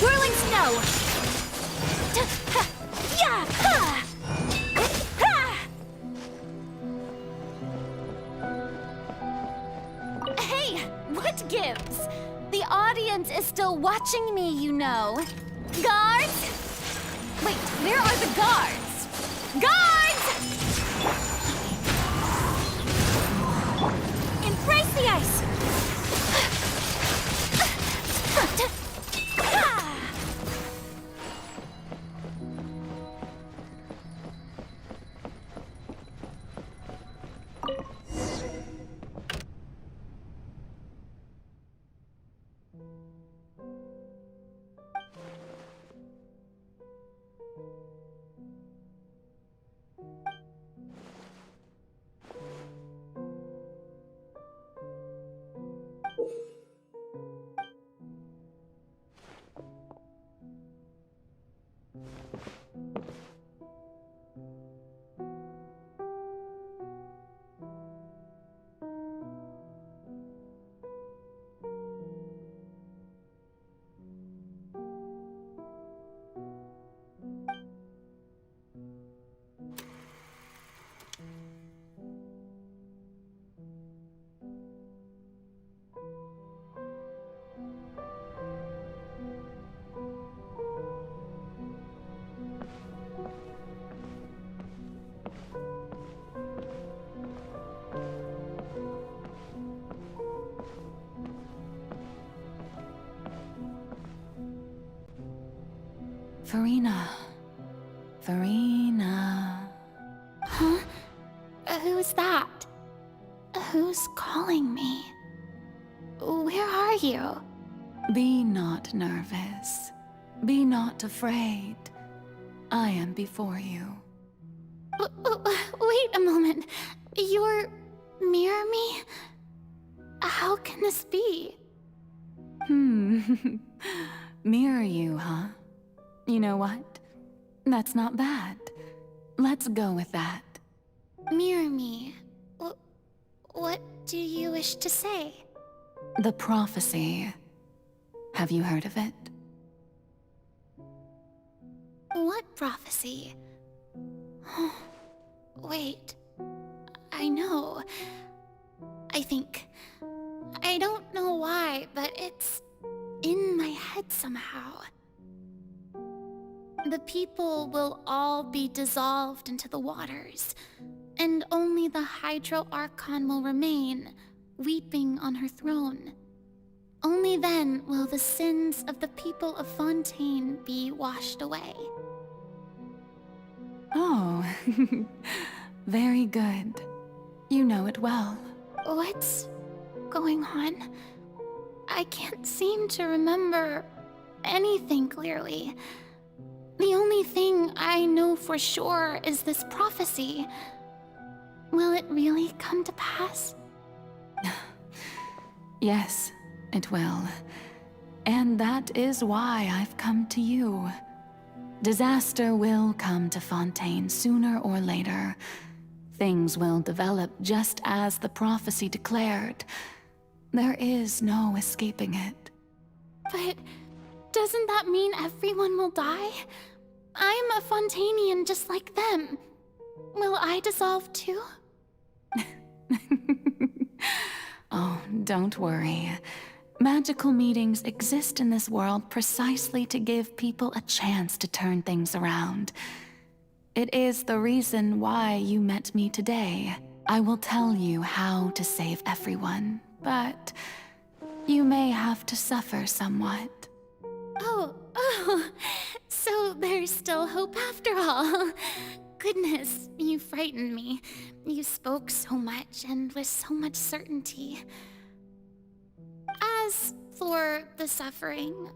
A: Whirling snow! What gives? The audience is still watching me, you know. Guards? Wait, where are the guards? Guards! Embrace the ice!
S: Furina. Furina.
A: Huh? Who's that? Who's calling me? Where are you?
S: Be not nervous. Be not afraid. I am before you.
A: Wait a moment. You're mirror me? How can this be?
S: Mirror you, huh? You know what? That's not bad. Let's go with that.
A: Mirror me. What do you wish to say?
S: The prophecy. Have you heard of it?
A: What prophecy? Wait. I know. I think. I don't know why, but it's in my head somehow. The people will all be dissolved into the waters, and only the Hydro-Archon will remain, weeping on her throne. Only then will the sins of the people of Fontaine be washed away.
S: Oh, very good. You know it well.
A: What's going on? I can't seem to remember anything clearly. The only thing I know for sure is this prophecy. Will it really come to pass?
S: Yes, it will. And that is why I've come to you. Disaster will come to Fontaine sooner or later. Things will develop just as the prophecy declared. There is no escaping it.
A: But doesn't that mean everyone will die? I'm a Fontainian just like them. Will I dissolve too?
S: Oh, don't worry. Magical meetings exist in this world precisely to give people a chance to turn things around. It is the reason why you met me today. I will tell you how to save everyone, but you may have to suffer somewhat.
A: Oh, so there's still hope after all. Goodness, you frightened me. You spoke so much and with so much certainty. As for the suffering,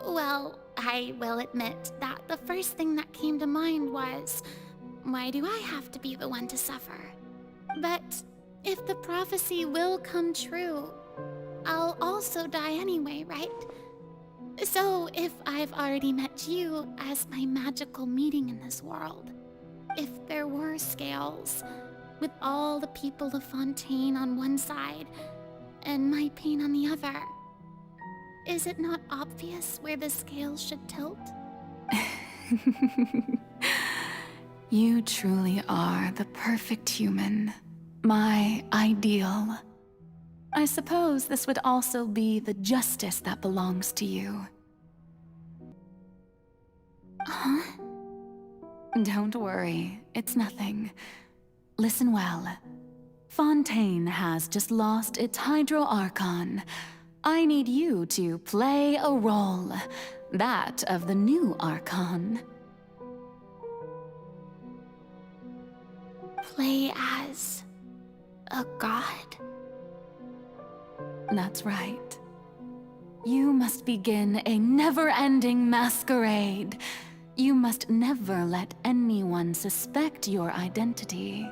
A: well, I will admit that the first thing that came to mind was, why do I have to be the one to suffer? But if the prophecy will come true, I'll also die anyway, right? So if I've already met you as my magical meeting in this world, if there were scales, with all the people of Fontaine on one side, and my pain on the other, is it not obvious where the scales should tilt?
S: You truly are the perfect human. My ideal. I suppose this would also be the justice that belongs to you. Huh? Don't worry, it's nothing. Listen well. Fontaine has just lost its Hydro-Archon. I need you to play a role, that of the new Archon.
A: Play as a god?
S: That's right. You must begin a never-ending masquerade. You must never let anyone suspect your identity.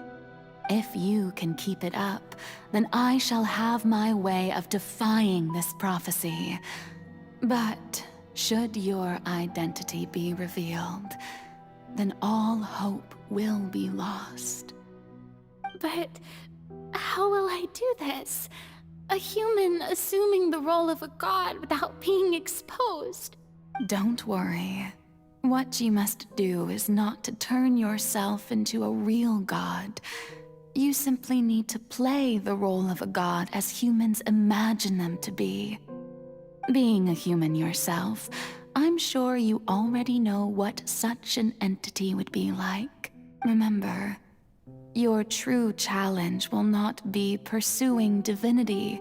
S: If you can keep it up, then I shall have my way of defying this prophecy. But should your identity be revealed, then all hope will be lost.
A: But how will I do this? A human assuming the role of a god without being exposed.
S: Don't worry. What you must do is not to turn yourself into a real god. You simply need to play the role of a god as humans imagine them to be. Being a human yourself, I'm sure you already know what such an entity would be like. Remember, your true challenge will not be pursuing divinity,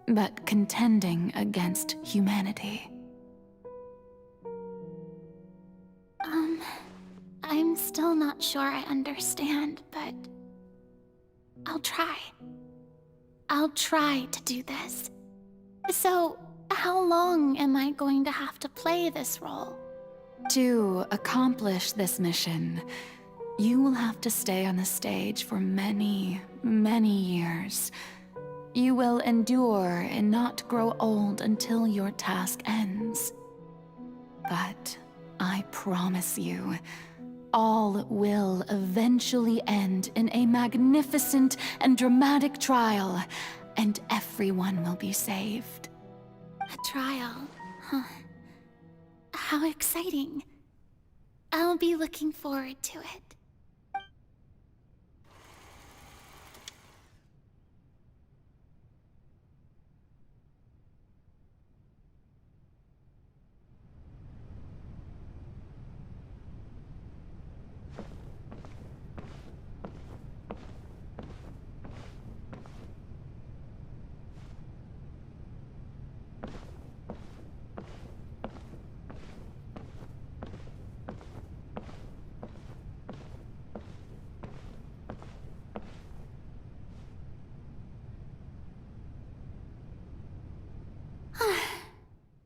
S: but contending against humanity.
A: I'm still not sure I understand, but I'll try. I'll try to do this. So, how long am I going to have to play this role?
S: To accomplish this mission, you will have to stay on the stage for many, many years. You will endure and not grow old until your task ends. But I promise you, all will eventually end in a magnificent and dramatic trial, and everyone will be saved.
A: A trial, huh? How exciting. I'll be looking forward to it.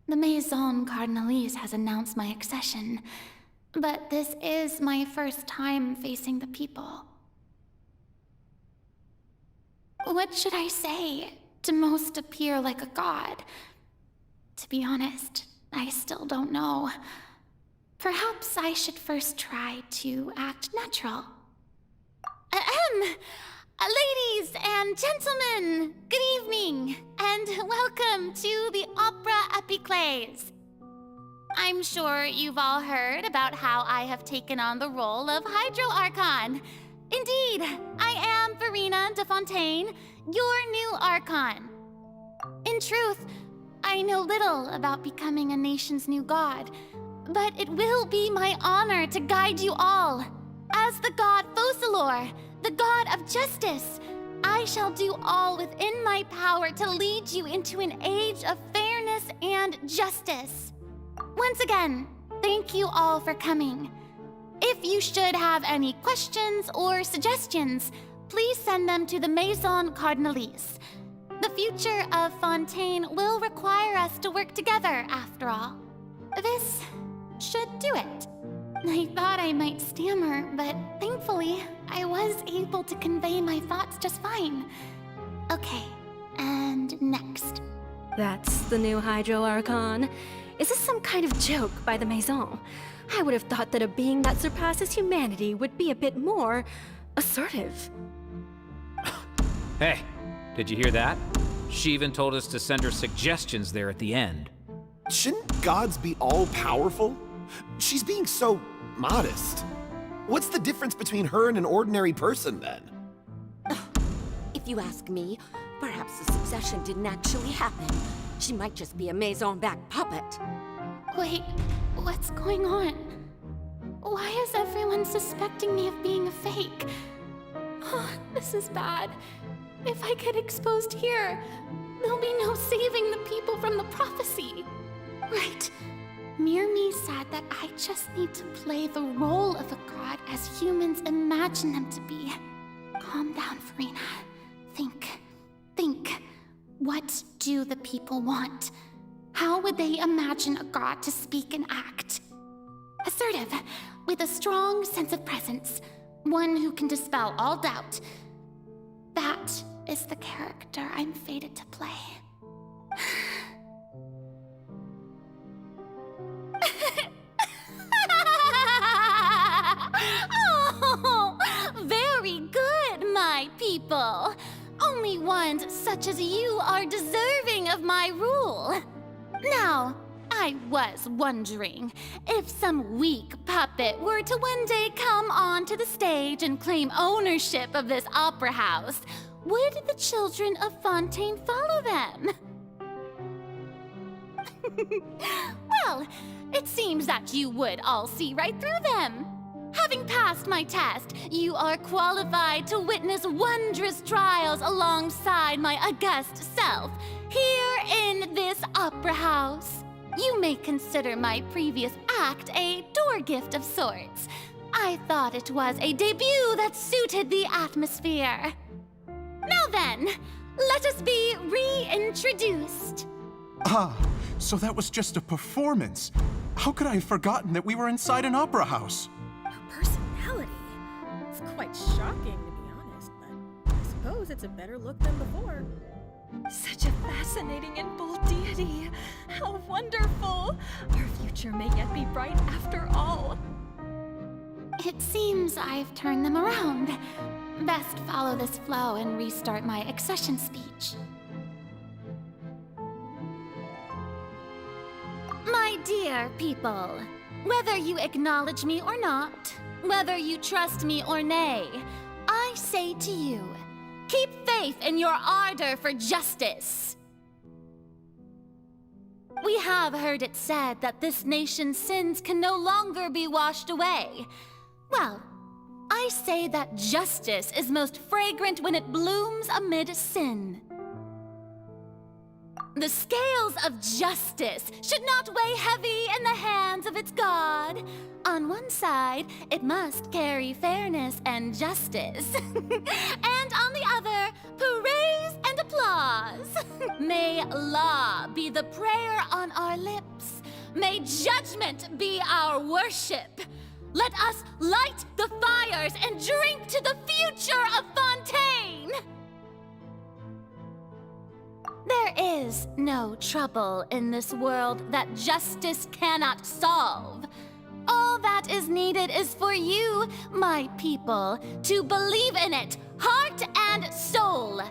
A: The Maison Cardinalise has announced my accession, but this is my first time facing the people. What should I say to most appear like a god? To be honest, I still don't know. Perhaps I should first try to act natural. Ladies and gentlemen, good evening, and welcome to the Opera Epiclese. I'm sure you've all heard about how I have taken on the role of Hydro-Archon. Indeed, I am Furina de Fontaine, your new Archon. In truth, I know little about becoming a nation's new god, but it will be my honor to guide you all. As the god Focalors, the god of justice, I shall do all within my power to lead you into an age of fairness and justice. Once again, thank you all for coming. If you should have any questions or suggestions, please send them to the Maison Cardinalise. The future of Fontaine will require us to work together, after all. This should do it. I thought I might stammer, but thankfully, I was able to convey my thoughts just fine. Okay, and next.
D: That's the new Hydro-Archon. Is this some kind of joke by the Maison? I would have thought that a being that surpasses humanity would be a bit more assertive.
T: Hey, did you hear that? She even told us to send her suggestions there at the end.
U: Shouldn't gods be all-powerful? She's being so modest. What's the difference between her and an ordinary person, then?
A: If
I: if you ask me. Perhaps the succession didn't actually happen. She might just be a maison-back puppet.
A: Wait, what's going on? Why is everyone suspecting me of being a fake? Oh, this is bad. If I get exposed here, there'll be no saving the people from the prophecy. Right. Mirmi said that I just need to play the role of a god as humans imagine them to be. Calm down, Furina. Think. What do the people want? How would they imagine a god to speak and act? Assertive, with a strong sense of presence. One who can dispel all doubt. That is the character I'm fated to play. Oh, very good, my people. Only ones such as you are deserving of my rule. Now, I was wondering, if some weak puppet were to one day come onto the stage and claim ownership of this opera house, would the children of Fontaine follow them? Well, it seems that you would all see right through them. Having passed my test, you are qualified to witness wondrous trials alongside my august self, here in this opera house. You may consider my previous act a door gift of sorts. I thought it was a debut that suited the atmosphere. Now then, let us be reintroduced.
U: Ah, so that was just a performance. How could I have forgotten that we were inside an opera house?
D: Personality. It's quite shocking, to be honest, but I suppose it's a better look than before. Such a fascinating and bold deity. How wonderful! Our future may yet be bright after all.
A: It seems I've turned them around. Best follow this flow and restart my accession speech. My dear people, whether you acknowledge me or not, whether you trust me or nay, I say to you, keep faith in your ardor for justice. We have heard it said that this nation's sins can no longer be washed away. Well, I say that justice is most fragrant when it blooms amid sin. The scales of justice should not weigh heavy in the hands of its God. On one side, it must carry fairness and justice. And on the other, praise and applause. May law be the prayer on our lips. May judgment be our worship. Let us light the fires and drink to the future of Fontaine! There is no trouble in this world that justice cannot solve. All that is needed is for you, my people, to believe in it, heart and soul.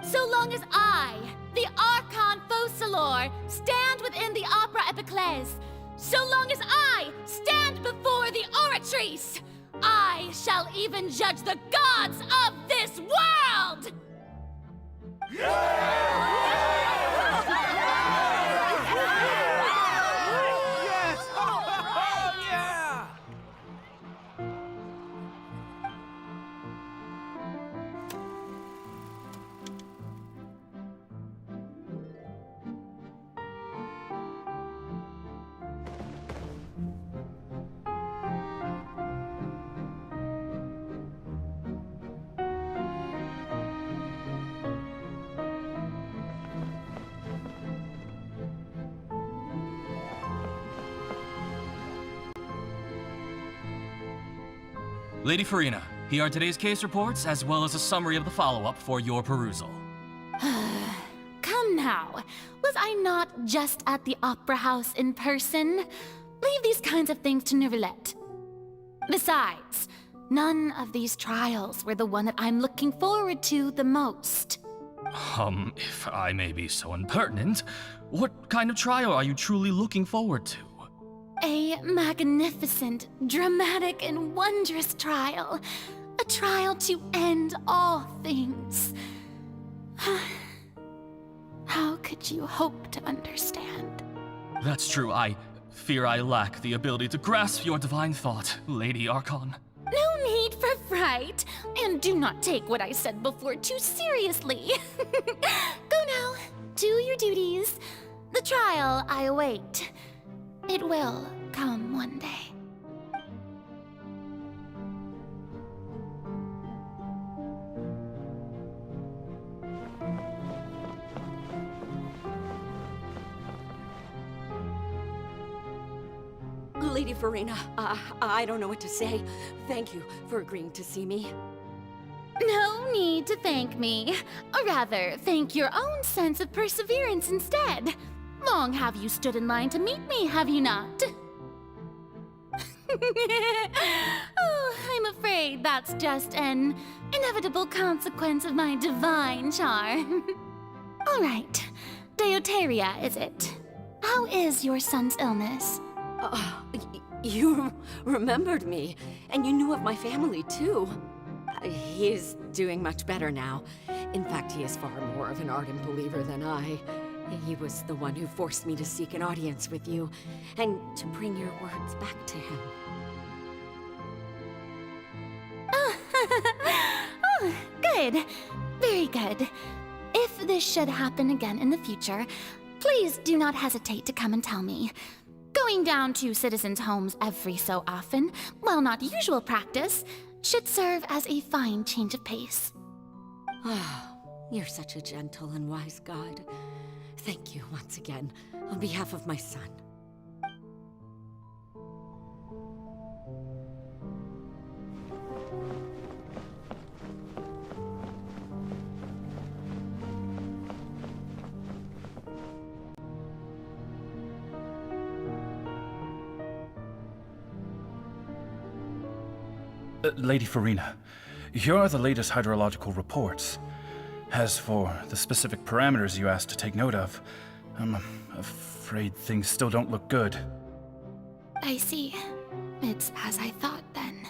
A: So long as I, the Archon Focalors, stand within the Opera Epiclese, so long as I stand before the Oratrice, I shall even judge the gods of this world!
L: Lady Furina, here are today's case reports, as well as a summary of the follow-up for your perusal.
A: Come now, was I not just at the Opera House in person? Leave these kinds of things to Neuvillette. Besides, none of these trials were the one that I'm looking forward to the most.
L: If I may be so impertinent, what kind of trial are you truly looking forward to?
A: A magnificent, dramatic, and wondrous trial. A trial to end all things.
S: which you hope to understand.
L: That's true. I fear I lack the ability to grasp your divine thought, Lady Archon.
A: No need for fright, and do not take what I said before too seriously. Go now, do your duties. The trial I await. It will come one day.
I: Lady Furina, I don't know what to say. Thank you for agreeing to see me.
A: No need to thank me. Or rather, thank your own sense of perseverance instead. Long have you stood in line to meet me, have you not? Oh, I'm afraid that's just an inevitable consequence of my divine charm. All right, Deoteria, is it? How is your son's illness?
I: You remembered me, and you knew of my family, too. He is doing much better now. In fact, he is far more of an ardent believer than I. He was the one who forced me to seek an audience with you, and to bring your words back to him.
A: Oh, good. Very good. If this should happen again in the future, please do not hesitate to come and tell me. Going down to citizens' homes every so often, while not usual practice, should serve as a fine change of pace.
I: Ah, you're such a gentle and wise god. Thank you once again, on behalf of my son.
M: Lady Furina, here are the latest hydrological reports. As for the specific parameters you asked to take note of, I'm afraid things still don't look good.
A: I see. It's as I thought, then.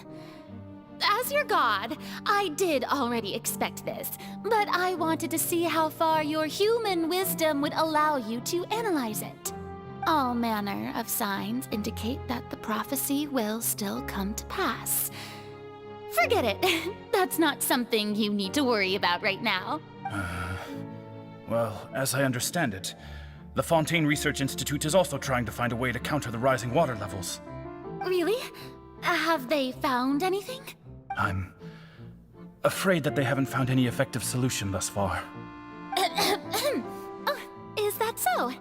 A: As your god, I did already expect this, but I wanted to see how far your human wisdom would allow you to analyze it. All manner of signs indicate that the prophecy will still come to pass. Forget it. That's not something you need to worry about right now.
M: Well, as I understand it, the Fontaine Research Institute is also trying to find a way to counter the rising water levels.
A: Really? Have they found anything?
M: I'm afraid that they haven't found any effective solution thus far.
A: Oh, is that so?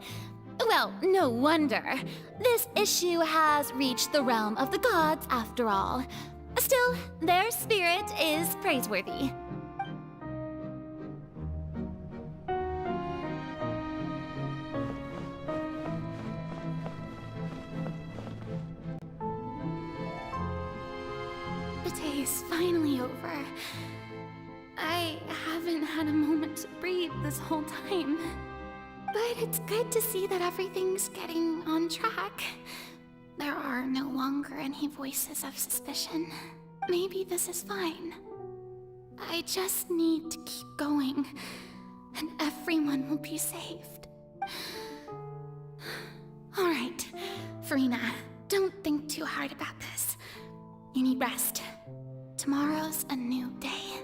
A: Well, no wonder. This issue has reached the realm of the gods, after all. Still, their spirit is praiseworthy. The day is finally over. I haven't had a moment to breathe this whole time. But it's good to see that everything's getting on track. There are no longer any voices of suspicion. Maybe this is fine. I just need to keep going, and everyone will be saved. All right, Furina, don't think too hard about this. You need rest. Tomorrow's a new day.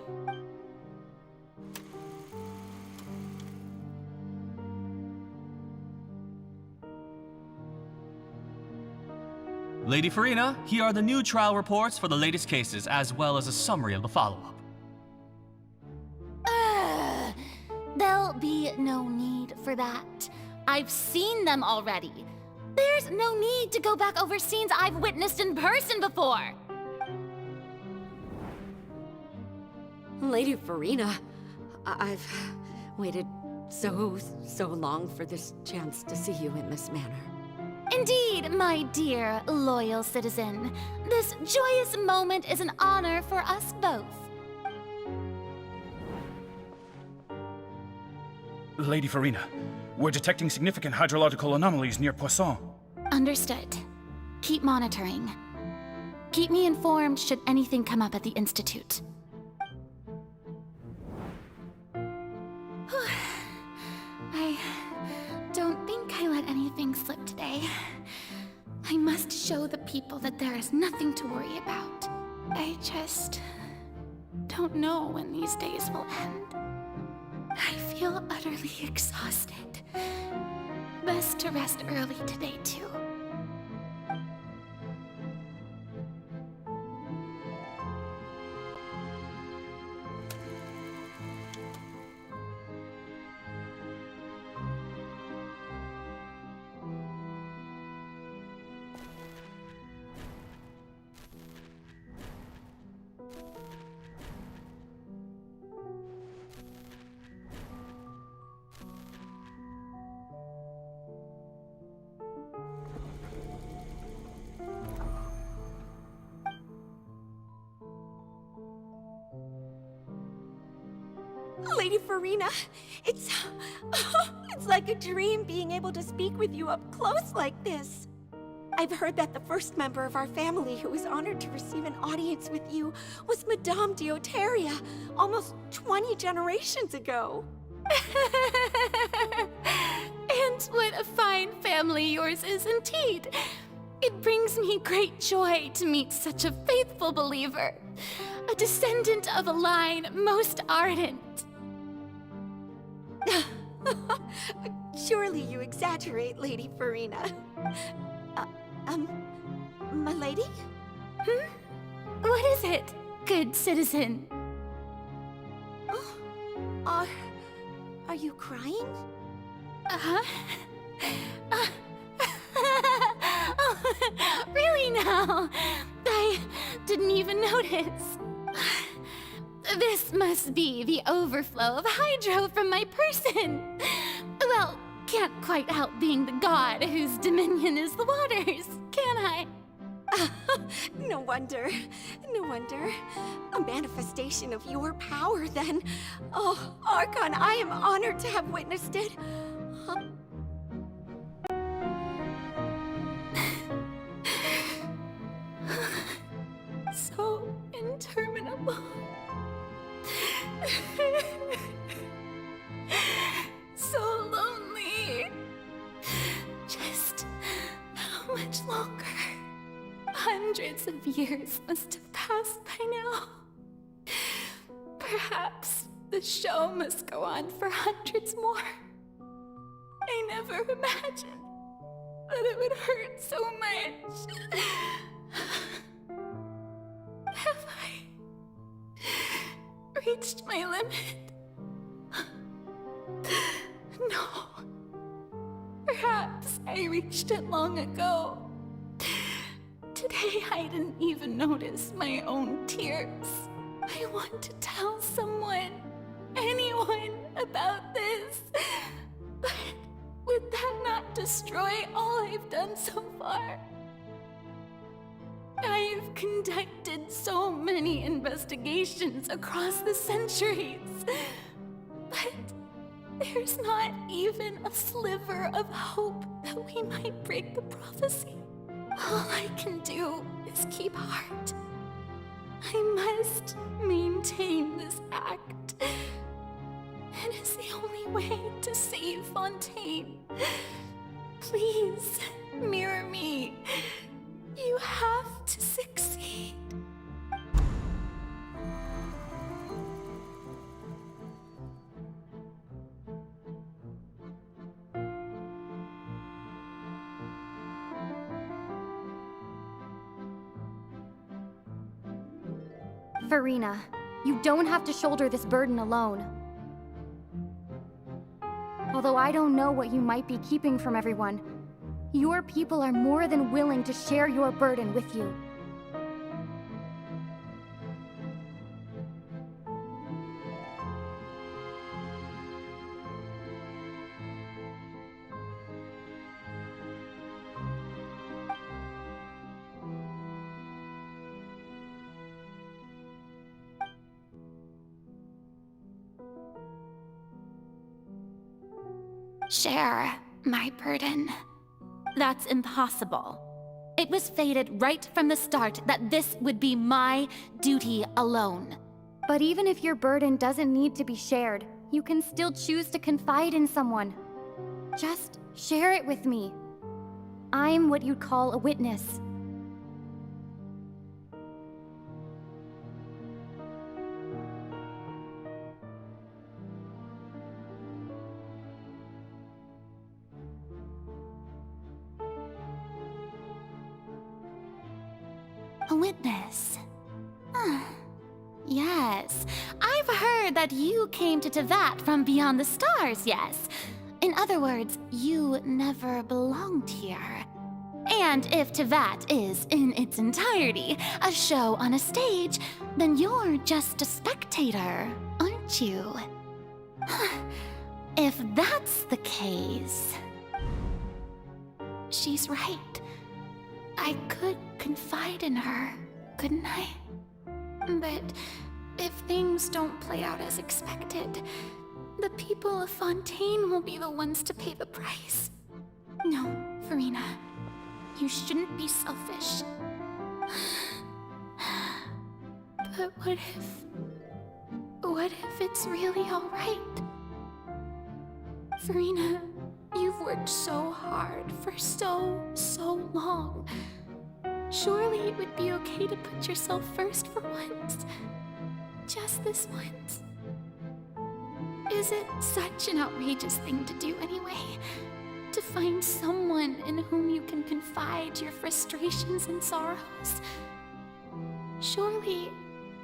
L: Lady Furina, here are the new trial reports for the latest cases, as well as a summary of the follow-up.
A: There'll be no need for that. I've seen them already. There's no need to go back over scenes I've witnessed in person before.
I: Lady Furina, I've waited so long for this chance to see you in this manner.
A: Indeed, my dear, loyal citizen. This joyous moment is an honor for us both.
M: Lady Furina, we're detecting significant hydrological anomalies near Poisson.
A: Understood. Keep monitoring. Keep me informed should anything come up at the Institute. people that there is nothing to worry about. I just don't know when these days will end. I feel utterly exhausted. Best to rest early today, too.
I: Lady Furina, it's like a dream being able to speak with you up close like this. I've heard that the first member of our family who was honored to receive an audience with you was Madame Dioteria, almost 20 generations ago.
A: And what a fine family yours is indeed. It brings me great joy to meet such a faithful believer, a descendant of a line most ardent.
I: Surely you exaggerate, Lady Furina. My lady?
A: What is it, good citizen?
I: Oh, are you crying?
A: Uh-huh. Really now? I didn't even notice. This must be the overflow of hydro from my person. Well, can't quite help being the god whose dominion is the waters, can I?
I: No wonder. No wonder. A manifestation of your power, then. Oh, Archon, I am honored to have witnessed it.
A: So interminable. So lonely. Just how much longer? Hundreds of years must have passed by now. Perhaps the show must go on for hundreds more. I never imagined that it would hurt so much. Have I reached my limit? No. Perhaps I reached it long ago. Today I didn't even notice my own tears. I want to tell someone, anyone, about this. But would that not destroy all I've done so far? I've conducted so many investigations across the centuries, but there's not even a sliver of hope that we might break the prophecy. All I can do is keep heart. I must maintain this act. It is the only way to save Fontaine. Please, mirror me. You have to succeed.
B: Furina, you don't have to shoulder this burden alone. Although I don't know what you might be keeping from everyone, your people are more than willing to share your burden with you.
A: Share my burden. That's impossible. It was fated right from the start that this would be my duty alone.
B: But even if your burden doesn't need to be shared, you can still choose to confide in someone. Just share it with me. I'm what you'd call a witness.
A: A witness. Yes, I've heard that you came to Tevat from beyond the stars, yes. In other words, you never belonged here. And if Tevat is, in its entirety, a show on a stage, then you're just a spectator, aren't you? If that's the case... She's right. I could confide in her, couldn't I? But if things don't play out as expected, the people of Fontaine will be the ones to pay the price. No, Furina. You shouldn't be selfish. But what if it's really alright? Furina, you've worked so hard for so long. Surely it would be okay to put yourself first for once. Just this once. Is it such an outrageous thing to do anyway? To find someone in whom you can confide your frustrations and sorrows? Surely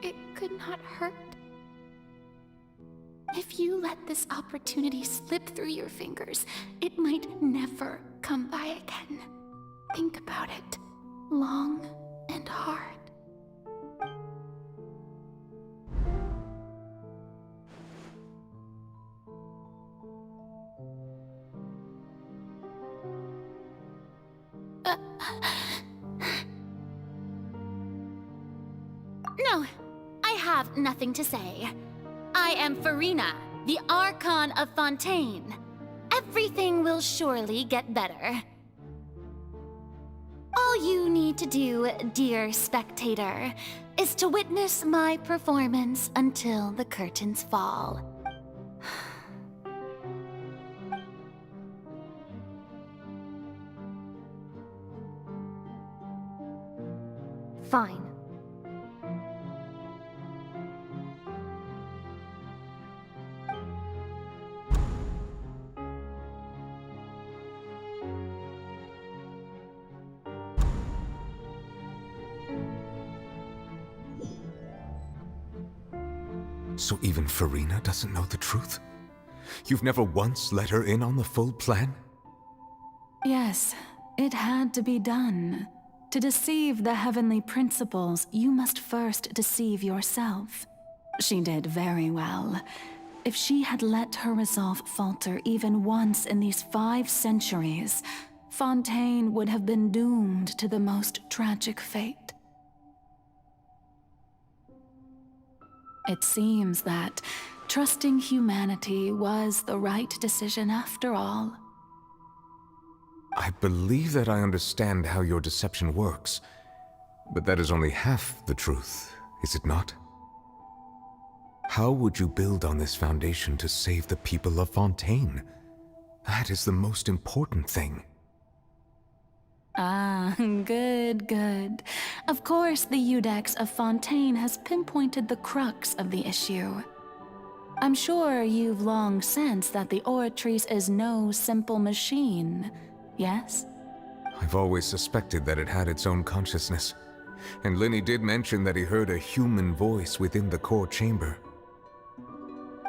A: it could not hurt. If you let this opportunity slip through your fingers, it might never come by again. Think about it long and hard. No, I have nothing to say. I am Furina, the Archon of Fontaine. Everything will surely get better. All you need to do, dear spectator, is to witness my performance until the curtains fall.
B: Fine.
E: So even Furina doesn't know the truth? You've never once let her in on the full plan?
S: Yes, it had to be done. To deceive the heavenly principles, you must first deceive yourself. She did very well. If she had let her resolve falter even once in these 5 centuries, Fontaine would have been doomed to the most tragic fate. It seems that trusting humanity was the right decision after all.
E: I believe that I understand how your deception works, but that is only half the truth, is it not? How would you build on this foundation to save the people of Fontaine? That is the most important thing.
S: Ah, good. Of course, the Iudex of Fontaine has pinpointed the crux of the issue. I'm sure you've long sensed that the Oratrice is no simple machine, yes?
E: I've always suspected that it had its own consciousness, and Linny did mention that he heard a human voice within the core chamber.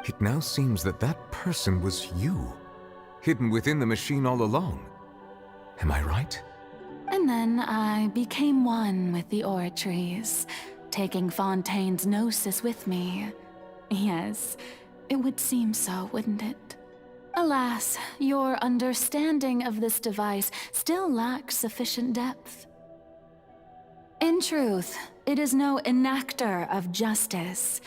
E: It now seems that that person was you, hidden within the machine all along. Am I right?
S: And then I became one with the Oratrice, taking Fontaine's gnosis with me. Yes, it would seem so, wouldn't it? Alas, your understanding of this device still lacks sufficient depth. In truth, it is no enactor of justice.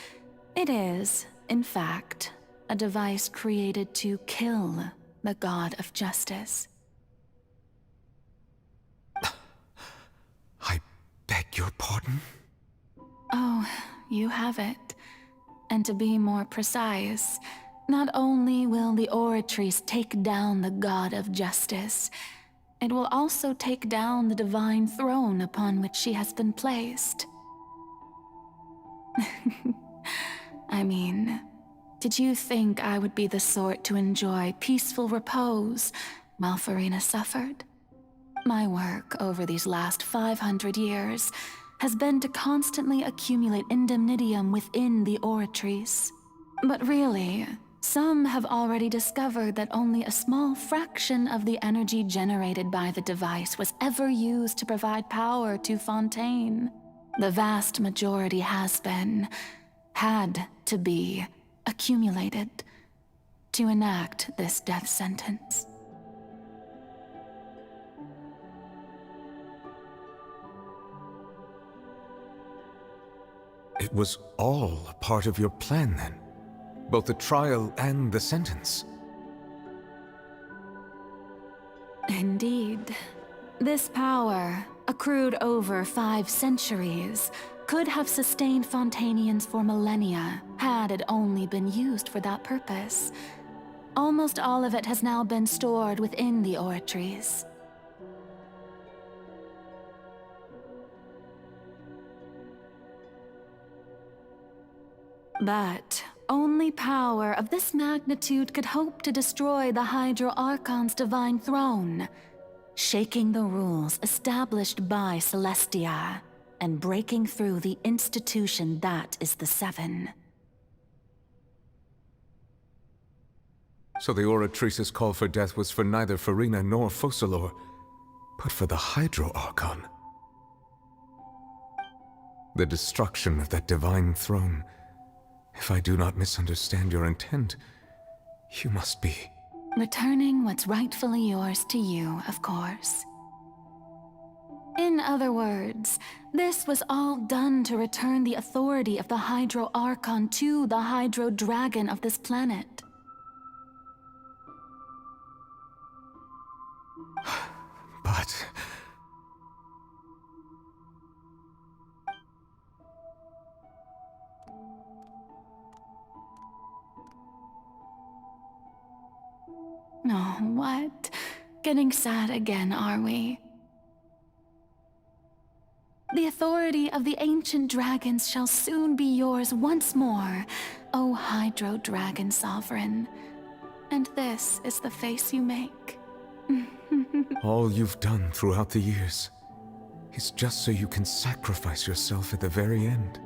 S: It is, in fact, a device created to kill the god of justice.
E: I beg your pardon?
S: Oh, you have it. And to be more precise, not only will the Oratrice take down the god of justice, it will also take down the divine throne upon which she has been placed. I mean, did you think I would be the sort to enjoy peaceful repose while Furina suffered? My work over these last 500 years has been to constantly accumulate indemnitium within the Oratrice. But really, some have already discovered that only a small fraction of the energy generated by the device was ever used to provide power to Fontaine. The vast majority had to be, accumulated to enact this death sentence.
E: It was all a part of your plan, then? Both the trial and the sentence?
S: Indeed. This power, accrued over 5 centuries, could have sustained Fontainians for millennia had it only been used for that purpose. Almost all of it has now been stored within the Oratrice. But only power of this magnitude could hope to destroy the Hydro-Archon's divine throne, shaking the rules established by Celestia and breaking through the institution that is the Seven.
E: So the Oratrice's call for death was for neither Furina nor Focalors, but for the Hydro-Archon. The destruction of that divine throne. If I do not misunderstand your intent, you must be...
S: Returning what's rightfully yours to you, of course. In other words, this was all done to return the authority of the Hydro-Archon to the Hydro-Dragon of this planet.
E: But...
S: Oh, what? Getting sad again, are we? The authority of the ancient dragons shall soon be yours once more, O Hydro-Dragon Sovereign. And this is the face you make.
E: all you've done throughout the years is just so you can sacrifice yourself at the very end.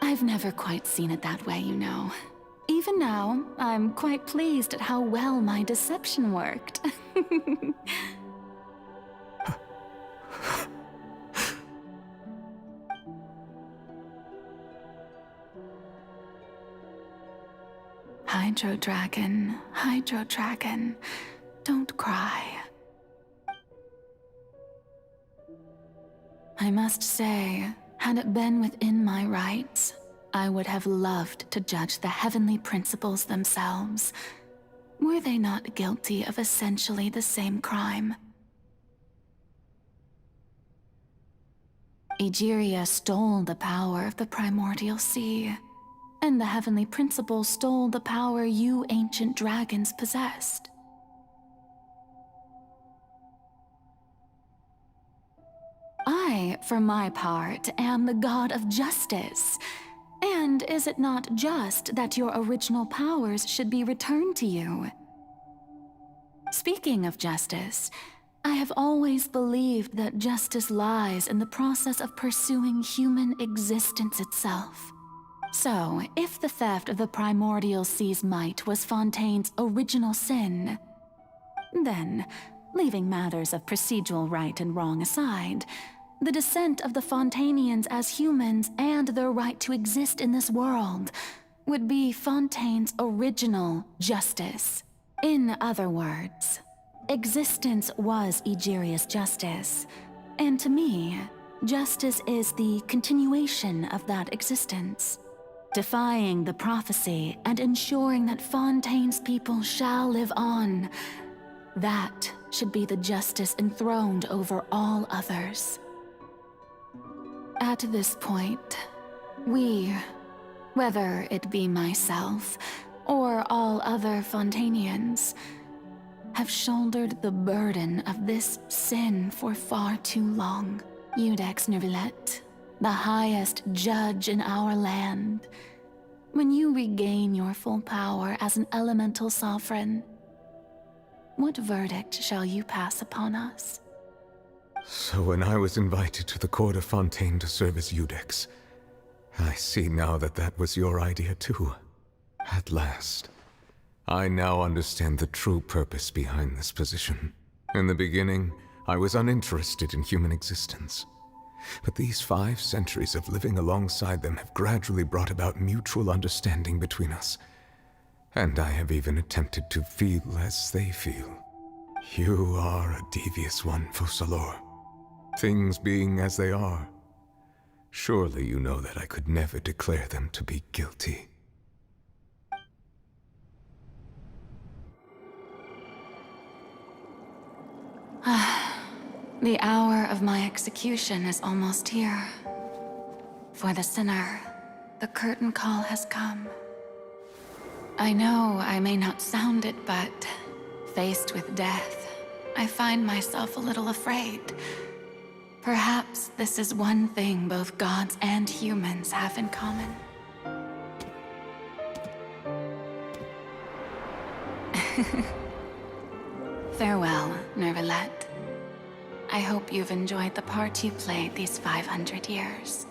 S: I've never quite seen it that way, you know. Even now, I'm quite pleased at how well my deception worked. Hydro-Dragon, Hydro-Dragon, don't cry. I must say, had it been within my rights, I would have loved to judge the heavenly principles themselves. Were they not guilty of essentially the same crime? Egeria stole the power of the primordial sea, and the heavenly principles stole the power you ancient dragons possessed. I, for my part, am the god of justice. And is it not just that your original powers should be returned to you? Speaking of justice, I have always believed that justice lies in the process of pursuing human existence itself. So, if the theft of the primordial sea's might was Fontaine's original sin, then, leaving matters of procedural right and wrong aside, the descent of the Fontainians as humans and their right to exist in this world would be Fontaine's original justice. In other words, existence was Egeria's justice, and to me, justice is the continuation of that existence, defying the prophecy and ensuring that Fontaine's people shall live on. That should be the justice enthroned over all others. At this point, we, whether it be myself or all other Fontainians, have shouldered the burden of this sin for far too long. Iudex Nervillet, the highest judge in our land, when you regain your full power as an elemental sovereign, what verdict shall you pass upon us?
E: So when I was invited to the court of Fontaine to serve as Eudex, I see now that that was your idea too. At last. I now understand the true purpose behind this position. In the beginning, I was uninterested in human existence. But these 5 centuries of living alongside them have gradually brought about mutual understanding between us. And I have even attempted to feel as they feel. You are a devious one, Focalors. Things being as they are, surely you know that I could never declare them to be guilty.
S: The hour of my execution is almost here. For the sinner, the curtain call has come. I know I may not sound it, but faced with death, I find myself a little afraid. Perhaps this is one thing both gods and humans have in common. Farewell, Nervalette. I hope you've enjoyed the part you played these 500 years.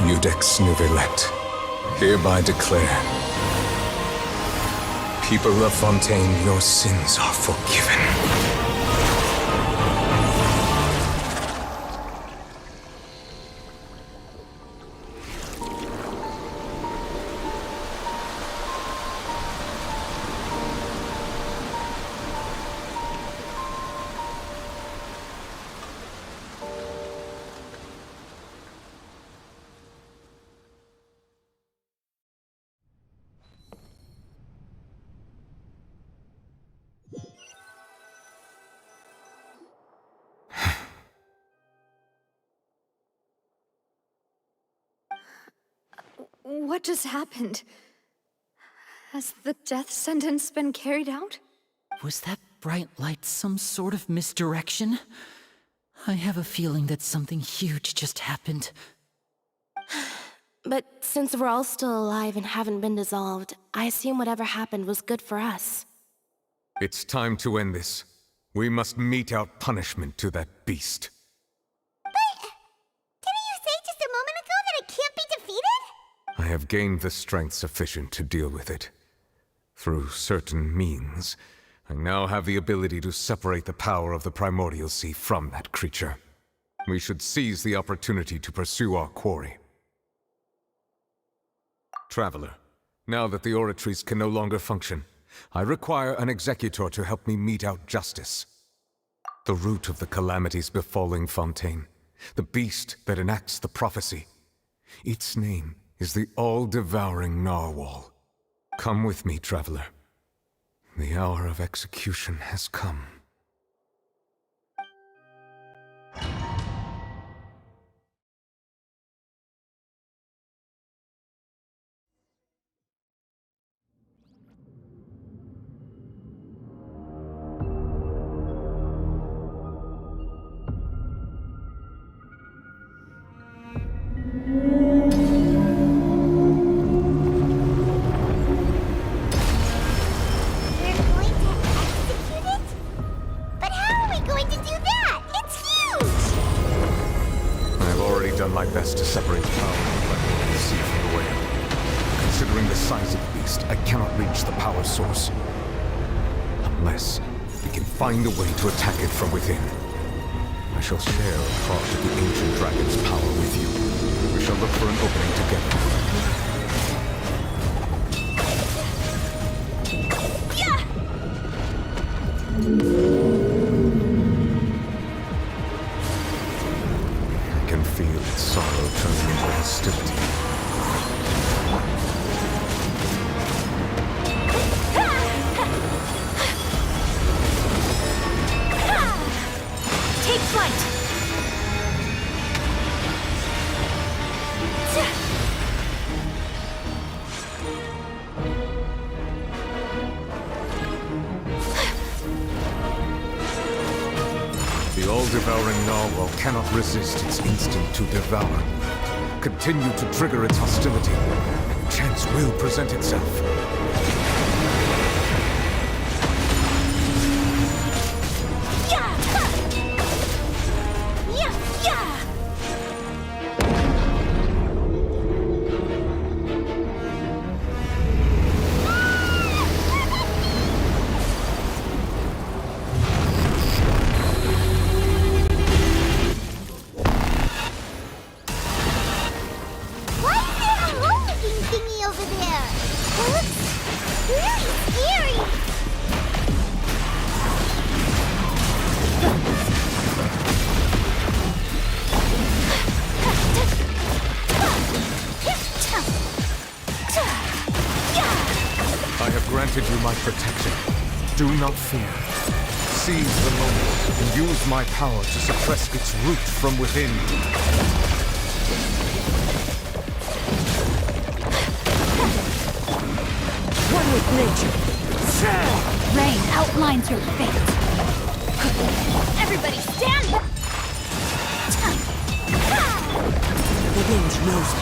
E: Eudex Nervalette, hereby declare, people of Fontaine, your sins are forgiven.
F: What just happened? Has the death sentence been carried out?
Q: Was that bright light some sort of misdirection? I have a feeling that something huge just happened.
H: But since we're all still alive and haven't been dissolved, I assume whatever happened was good for us.
E: It's time to end this. We must mete out punishment to that beast.
G: Didn't you say just a moment ago that it can't be defeated?
E: I have gained the strength sufficient to deal with it. Through certain means, I now have the ability to separate the power of the Primordial Sea from that creature. We should seize the opportunity to pursue our quarry. Traveler, now that the oratories can no longer function, I require an executor to help me mete out justice. The root of the calamities befalling Fontaine, the beast that enacts the prophecy. Its name is the all-devouring narwhal. Come with me, traveler. The hour of execution has come. My best to separate the power of the sea from the whale. Considering the size of the beast, I cannot reach the power source. Unless we can find a way to attack it from within. I shall share a part of the ancient dragon's power with you. We shall look for an opening together. Feel its sorrow turning into hostility.
F: Take flight!
E: The all-devouring narwhal cannot resist its instinct to devour. Continue to trigger its hostility, and chance will present itself. Granted you my protection. Do not fear. Seize the moment and use my power to suppress its root from within.
F: One with nature.
A: Rain outlines your fate. Everybody stand back!
F: The wind knows me.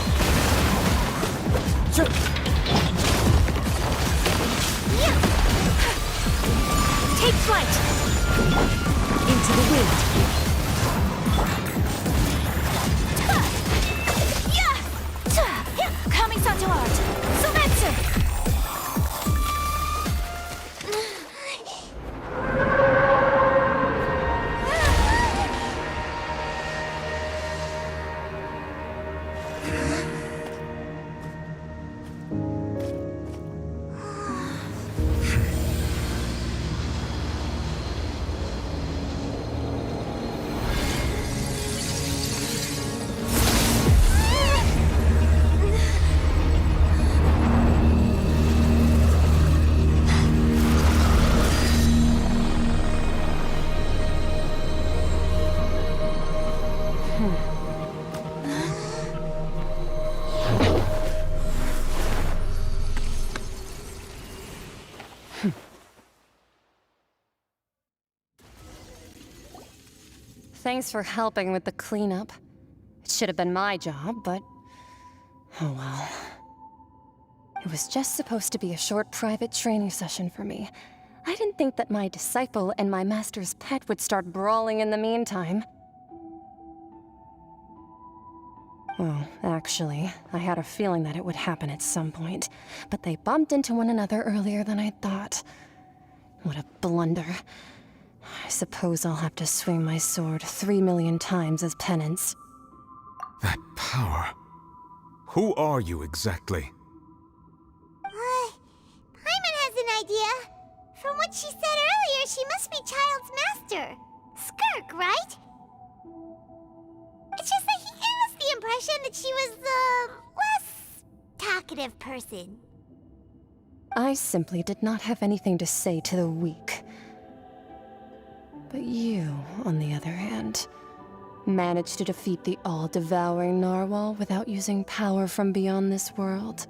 F: Take flight! Into the wind! Kami-sato art! Sometsu!
J: Thanks for helping with the cleanup. It should have been my job, but... oh well. It was just supposed to be a short private training session for me. I didn't think that my disciple and my master's pet would start brawling in the meantime. Well, actually, I had a feeling that it would happen at some point, but they bumped into one another earlier than I thought. What a blunder. I suppose I'll have to swing my sword 3 million times as penance.
E: That power. Who are you exactly?
G: Paimon has an idea. From what she said earlier, she must be Child's master. Skirk, right? It's just that he gave us the impression that she was the less talkative person.
J: I simply did not have anything to say to the weak. But you, on the other hand, managed to defeat the all-devouring narwhal without using power from beyond this world.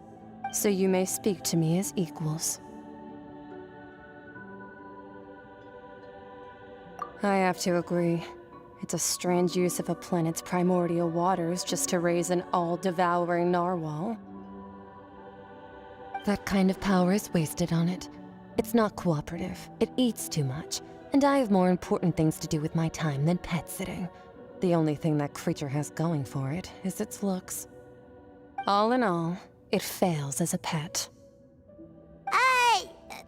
J: So you may speak to me as equals. I have to agree. It's a strange use of a planet's primordial waters just to raise an all-devouring narwhal. That kind of power is wasted on it. It's not cooperative. It eats too much. And I have more important things to do with my time than pet sitting. The only thing that creature has going for it is its looks. All in all, it fails as a pet.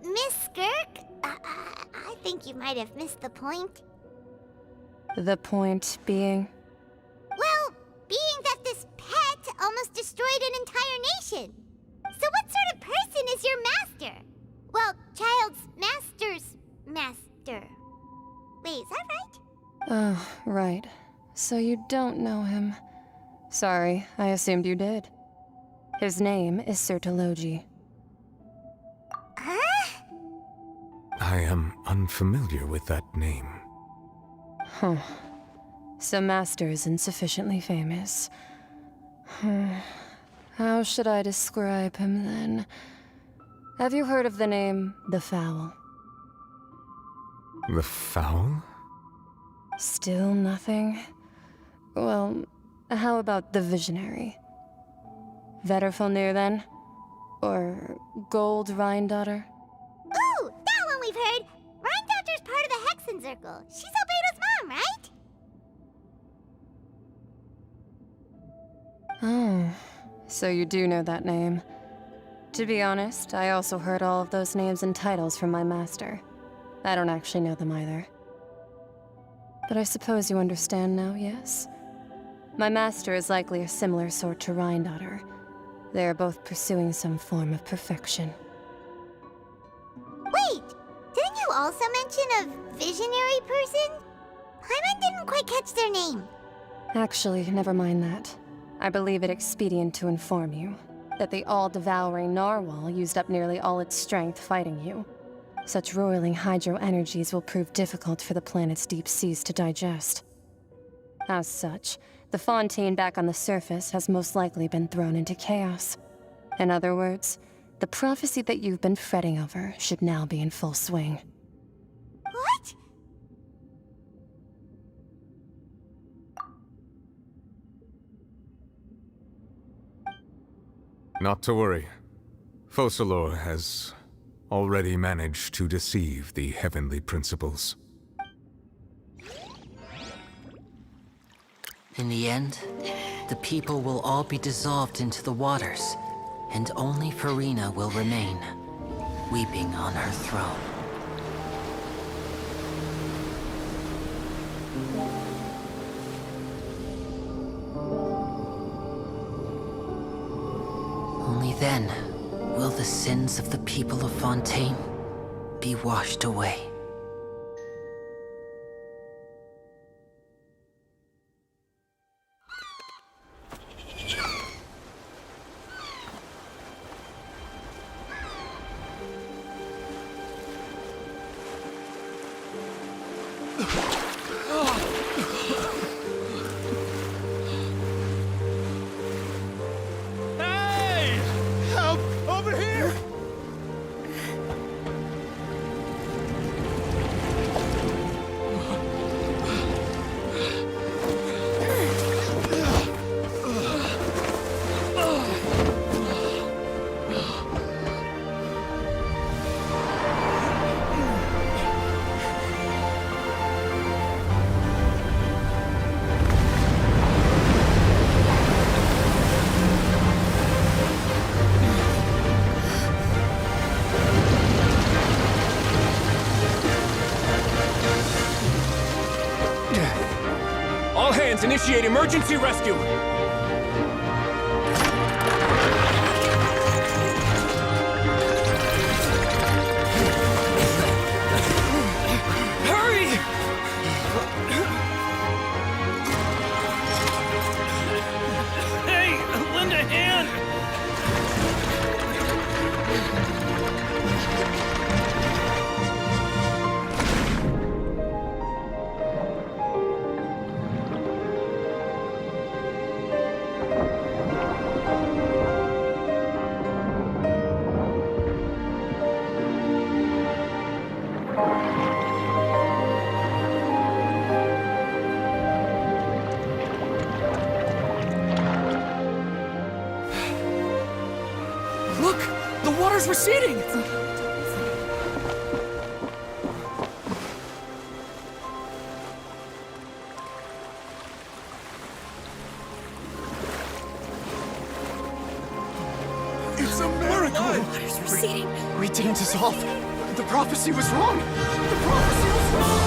G: Miss Skirk? I think you might have missed the point.
J: The point being?
G: Well, being that this pet almost destroyed an entire nation. So what sort of person is your master? Well, child's master's master. Wait, is that right?
J: Oh, right. So you don't know him. Sorry, I assumed you did. His name is Sertologi.
G: Huh?
E: I am unfamiliar with that name.
J: Huh. So Master isn't sufficiently famous. How should I describe him then? Have you heard of the name The Fowl?
E: The Fowl?
J: Still nothing? Well, how about the Visionary? Vetterfulnir then? Or Gold Rhindaughter?
G: Ooh, that one we've heard! Rhindaughter's part of the Hexen Circle. She's Albedo's mom, right?
J: Oh, so you do know that name. To be honest, I also heard all of those names and titles from my master. I don't actually know them either. But I suppose you understand now, yes? My master is likely a similar sort to Rhindaughter. They are both pursuing some form of perfection.
G: Wait! Didn't you also mention a visionary person? Paimon didn't quite catch their name.
J: Actually, never mind that. I believe it expedient to inform you that the all-devouring narwhal used up nearly all its strength fighting you. Such roiling hydro energies will prove difficult for the planet's deep seas to digest. As such, the Fontaine back on the surface has most likely been thrown into chaos. In other words, the prophecy that you've been fretting over should now be in full swing.
G: What?
E: Not to worry. Focalors has already managed to deceive the heavenly principles.
Q: In the end, the people will all be dissolved into the waters, and only Furina will remain, weeping on her throne. Only then will the sins of the people of Fontaine be washed away.
C: All hands, initiate emergency rescue!
L: Hurry! Hey, lend a hand!
C: Look! The water's receding!
U: It's a miracle!
D: Water's receding.
U: We didn't dissolve. The prophecy was wrong. The prophecy was wrong!